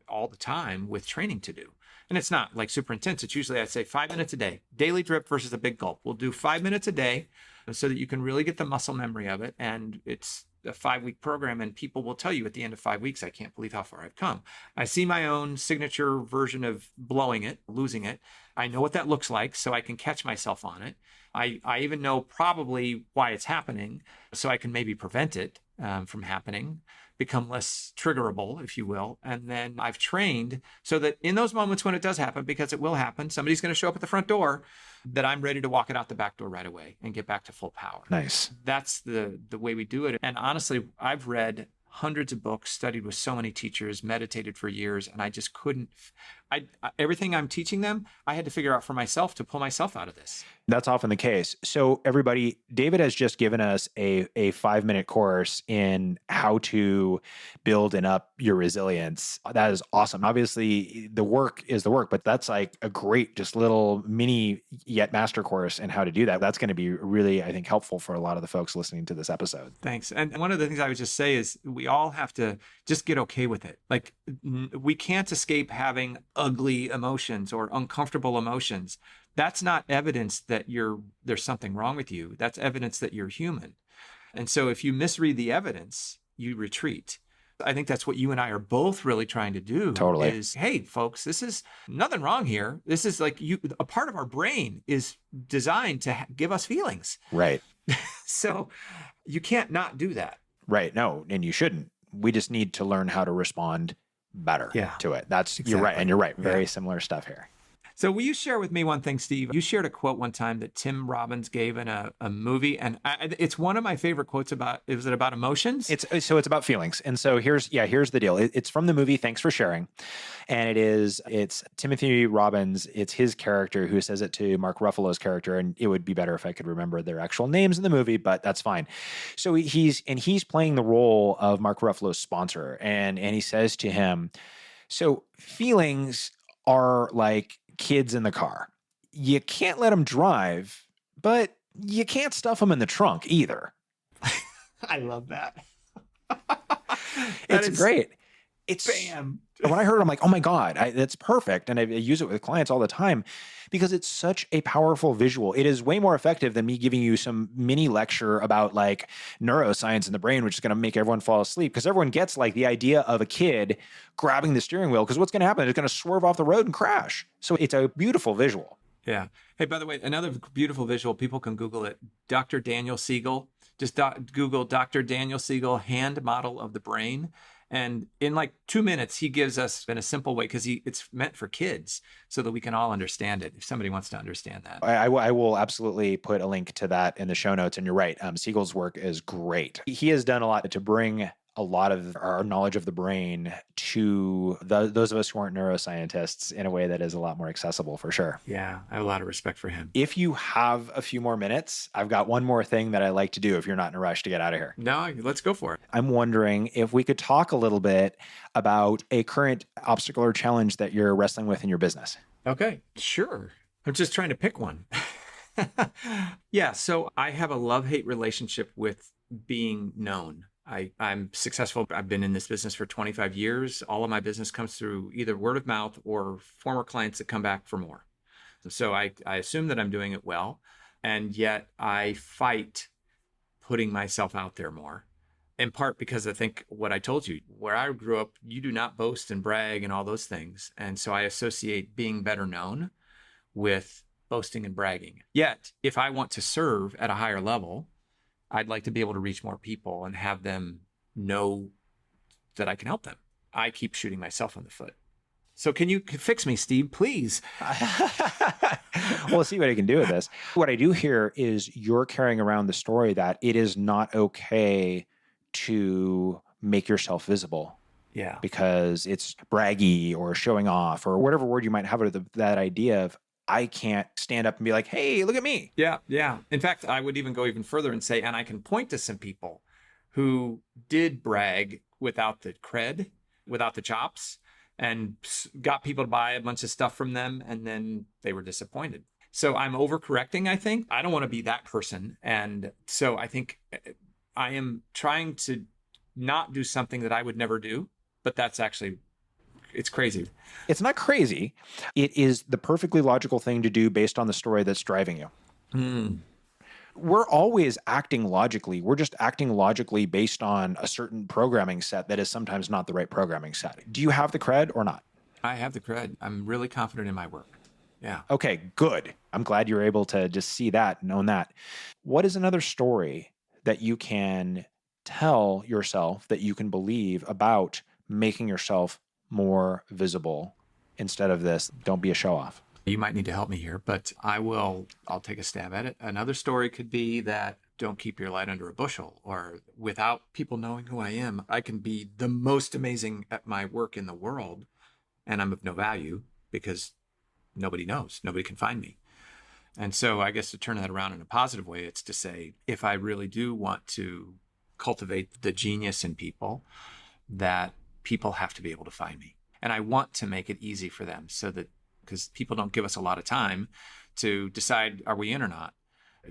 all the time with training to do. And it's not like super intense. It's usually, I'd say 5 minutes a day, daily drip versus a big gulp. We'll do 5 minutes a day so that you can really get the muscle memory of it. And it's a 5-week program, and people will tell you at the end of 5 weeks, I can't believe how far I've come. I see my own signature version of blowing it, losing it. I know what that looks like, so I can catch myself on it. I even know probably why it's happening, so I can maybe prevent it from happening, become less triggerable, if you will. And then I've trained so that in those moments when it does happen, because it will happen, somebody's going to show up at the front door, that I'm ready to walk it out the back door right away and get back to full power. Nice. That's the way we do it. And honestly, I've read hundreds of books, studied with so many teachers, meditated for years, and I just couldn't. Everything I'm teaching them, I had to figure out for myself to pull myself out of this. That's often the case. So everybody, David has just given us a 5-minute course in how to build and up your resilience. That is awesome. Obviously, the work is the work, but that's like a great, just little mini yet master course in how to do that. That's going to be really, I think, helpful for a lot of the folks listening to this episode. Thanks. And one of the things I would just say is we all have to just get okay with it. Like, we can't escape having ugly emotions or uncomfortable emotions. That's not evidence that there's something wrong with you. That's evidence that you're human. And so if you misread the evidence, you retreat. I think that's what you and I are both really trying to do. Totally. Is, hey, folks, this is nothing wrong here. This is like a part of our brain is designed to give us feelings. Right. So you can't not do that. Right. No, and you shouldn't. We just need to learn how to respond better to it. You're right. And you're right. Very similar stuff here. So will you share with me one thing, Steve? You shared a quote one time that Tim Robbins gave in a movie, and it's one of my favorite quotes about, is it about emotions? It's about feelings. And so here's the deal. It's from the movie Thanks for Sharing. And it's Timothy Robbins. It's his character who says it to Mark Ruffalo's character. And it would be better if I could remember their actual names in the movie, but that's fine. So he's playing the role of Mark Ruffalo's sponsor. And he says to him, so feelings are like kids in the car. You can't let them drive, but you can't stuff them in the trunk either. I love that. It's great. It's bam. When I heard it, I'm like, oh my God, that's perfect. And I use it with clients all the time because it's such a powerful visual. It is way more effective than me giving you some mini lecture about like neuroscience in the brain, which is going to make everyone fall asleep, because everyone gets like the idea of a kid grabbing the steering wheel, because what's going to happen is it's going to swerve off the road and crash. So it's a beautiful visual. Yeah. Hey, by the way, another beautiful visual, people can Google it. Dr. Daniel Siegel, just Google Dr. Daniel Siegel hand model of the brain. And in like 2 minutes, he gives us in a simple way, because it's meant for kids so that we can all understand it if somebody wants to understand that. I will absolutely put a link to that in the show notes. And you're right. Siegel's work is great. He has done a lot to bring a lot of our knowledge of the brain to those of us who aren't neuroscientists in a way that is a lot more accessible, for sure. Yeah, I have a lot of respect for him. If you have a few more minutes, I've got one more thing that I like to do if you're not in a rush to get out of here. No, let's go for it. I'm wondering if we could talk a little bit about a current obstacle or challenge that you're wrestling with in your business. Okay, sure. I'm just trying to pick one. Yeah, so I have a love-hate relationship with being known. I'm successful. I've been in this business for 25 years. All of my business comes through either word of mouth or former clients that come back for more. So I assume that I'm doing it well. And yet I fight putting myself out there more, in part because I think what I told you, where I grew up, you do not boast and brag and all those things. And so I associate being better known with boasting and bragging. Yet, if I want to serve at a higher level, I'd like to be able to reach more people and have them know that I can help them. I keep shooting myself in the foot. So can you fix me, Steve, please? We'll see what I can do with this. What I do here is you're carrying around the story that it is not okay to make yourself visible. Yeah. Because it's braggy or showing off or whatever word you might have with that idea of, I can't stand up and be like, hey, look at me. Yeah, yeah. In fact, I would even go even further and say, and I can point to some people who did brag without the cred, without the chops, and got people to buy a bunch of stuff from them, and then they were disappointed. So I'm overcorrecting, I think. I don't want to be that person. And so I think I am trying to not do something that I would never do, but that's actually... it's crazy. It's not crazy. It is the perfectly logical thing to do based on the story that's driving you. We're always acting logically. We're just acting logically based on a certain programming set that is sometimes not the right programming set. Do you have the cred or not? I have the cred. I'm really confident in my work. Yeah. Okay, good. I'm glad you're able to just see that and own that. What is another story that you can tell yourself that you can believe about making yourself more visible instead of this, don't be a show off? You might need to help me here, but I'll take a stab at it. Another story could be that don't keep your light under a bushel, or without people knowing who I am, I can be the most amazing at my work in the world, and I'm of no value because nobody knows, nobody can find me. And so I guess to turn that around in a positive way, it's to say, if I really do want to cultivate the genius in people, that people have to be able to find me. And I want to make it easy for them so that, because people don't give us a lot of time to decide, are we in or not?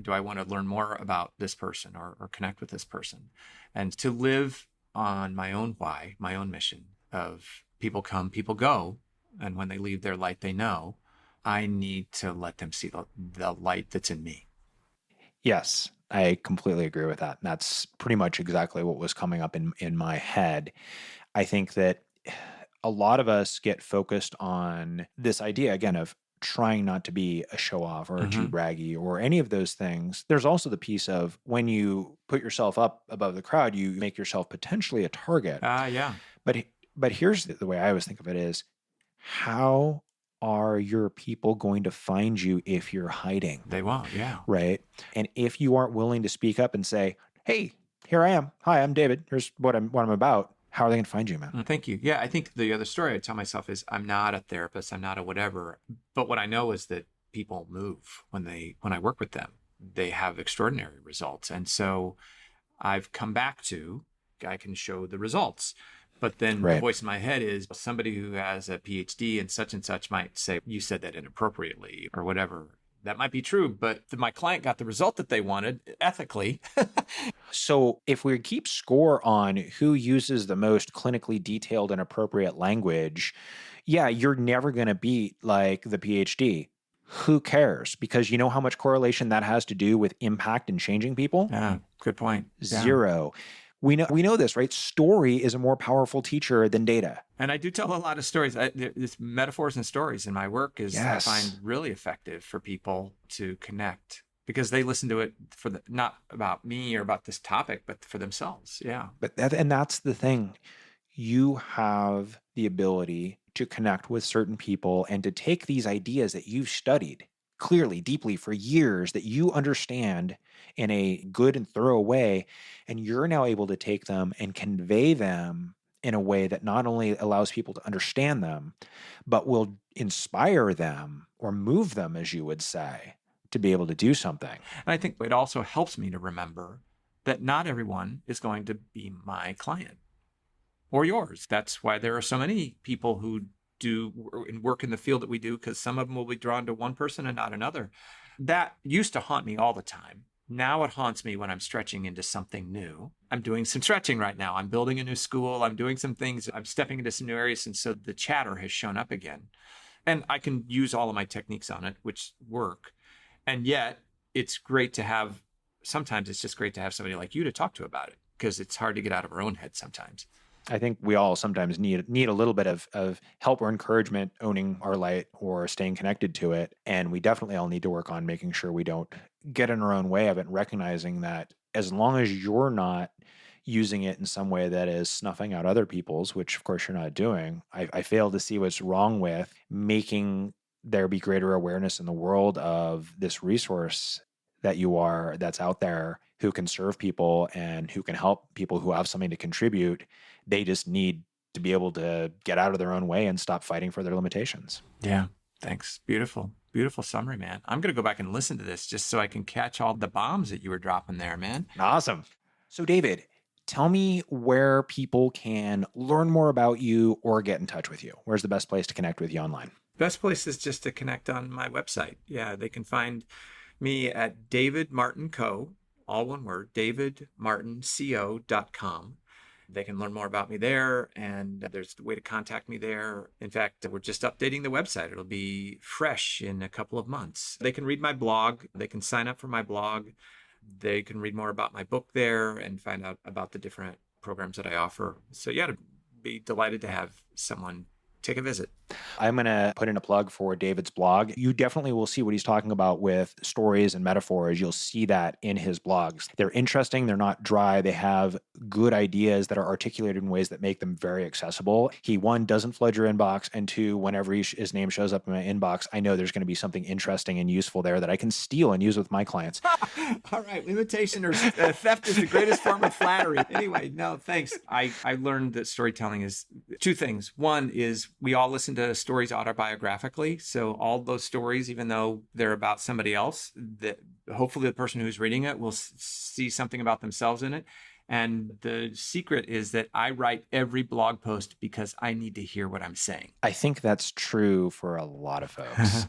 Do I want to learn more about this person or connect with this person? And to live on my own why, my own mission of people come, people go. And when they leave their light, they know. I need to let them see the light that's in me. Yes, I completely agree with that. That's pretty much exactly what was coming up in my head. I think that a lot of us get focused on this idea, again, of trying not to be a show off or too braggy or any of those things. There's also the piece of when you put yourself up above the crowd, you make yourself potentially a target. Yeah. But here's the way I always think of it is, how are your people going to find you if you're hiding? They won't. Yeah. Right. And if you aren't willing to speak up and say, hey, here I am. Hi, I'm David. Here's what I'm about. How are they going to find you, man? Thank you. Yeah, I think the other story I tell myself is I'm not a therapist. I'm not a whatever. But what I know is that people move when I work with them. They have extraordinary results. And so I've come back to, I can show the results. But then the voice in my head is somebody who has a PhD and such might say, you said that inappropriately or whatever. That might be true, but my client got the result that they wanted ethically. So if we keep score on who uses the most clinically detailed and appropriate language, yeah, you're never going to beat like the PhD. Who cares? Because you know how much correlation that has to do with impact and changing people? Yeah, good point. Zero. Yeah. We know this, right? Story is a more powerful teacher than data. And I do tell a lot of stories. This metaphors and stories in my work is I find really effective for people to connect because they listen to it for not about me or about this topic, but for themselves. Yeah. But that's the thing. You have the ability to connect with certain people and to take these ideas that you've studied clearly, deeply for years, that you understand in a good and thorough way, and you're now able to take them and convey them in a way that not only allows people to understand them, but will inspire them or move them, as you would say, to be able to do something. And I think it also helps me to remember that not everyone is going to be my client or yours. That's why there are so many people who do work in the field that we do, because some of them will be drawn to one person and not another. That used to haunt me all the time. Now it haunts me when I'm stretching into something new. I'm doing some stretching right now. I'm building a new school. I'm doing some things. I'm stepping into some new areas. And so the chatter has shown up again. And I can use all of my techniques on it, which work. And yet it's great to have, sometimes it's just great to have somebody like you to talk to about it, because it's hard to get out of our own head sometimes. I think we all sometimes need a little bit of help or encouragement owning our light or staying connected to it. And we definitely all need to work on making sure we don't get in our own way of it, and recognizing that as long as you're not using it in some way that is snuffing out other people's, which of course you're not doing, I fail to see what's wrong with making there be greater awareness in the world of this resource that's out there, who can serve people and who can help people who have something to contribute. They just need to be able to get out of their own way and stop fighting for their limitations. Yeah. Thanks. Beautiful. Beautiful summary, man. I'm going to go back and listen to this just so I can catch all the bombs that you were dropping there, man. Awesome. So David, tell me where people can learn more about you or get in touch with you. Where's the best place to connect with you online? Best place is just to connect on my website. Yeah, they can find me at David Martin Co., all one word, davidmartinco.com. They can learn more about me there, and there's a way to contact me there. In fact, we're just updating the website. It'll be fresh in a couple of months. They can read my blog. They can sign up for my blog. They can read more about my book there and find out about the different programs that I offer. So yeah, I'd be delighted to have someone take a visit. I'm going to put in a plug for David's blog. You definitely will see what he's talking about with stories and metaphors. You'll see that in his blogs. They're interesting. They're not dry. They have good ideas that are articulated in ways that make them very accessible. He, one, doesn't flood your inbox, and two, whenever his name shows up in my inbox, I know there's going to be something interesting and useful there that I can steal and use with my clients. All right. Limitation or theft is the greatest form of flattery. Anyway, no, thanks. I learned that storytelling is two things. One is we all listen to stories autobiographically. So all those stories, even though they're about somebody else, that hopefully the person who's reading it will see something about themselves in it. And the secret is that I write every blog post because I need to hear what I'm saying. I think that's true for a lot of folks.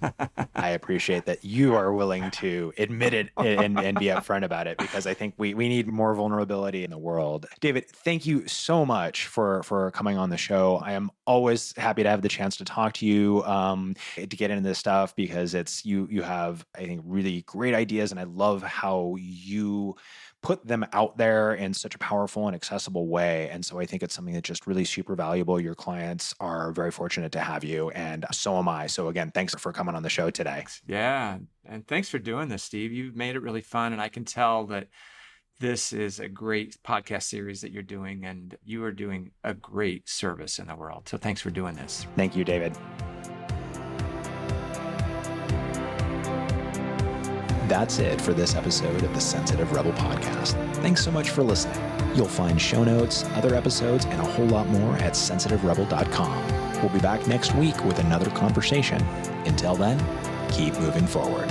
I appreciate that you are willing to admit it and be upfront about it, because I think we need more vulnerability in the world. David, thank you so much for coming on the show. I am always happy to have the chance to talk to you, to get into this stuff, because you have, I think, really great ideas, and I love how you put them out there in such a powerful and accessible way. And so I think it's something that's just really super valuable. Your clients are very fortunate to have you, and so am I. So again, thanks for coming on the show today. Yeah. And thanks for doing this, Steve. You've made it really fun. And I can tell that this is a great podcast series that you're doing, and you are doing a great service in the world. So thanks for doing this. Thank you, David. That's it for this episode of the Sensitive Rebel podcast. Thanks so much for listening. You'll find show notes, other episodes, and a whole lot more at sensitiverebel.com. We'll be back next week with another conversation. Until then, keep moving forward.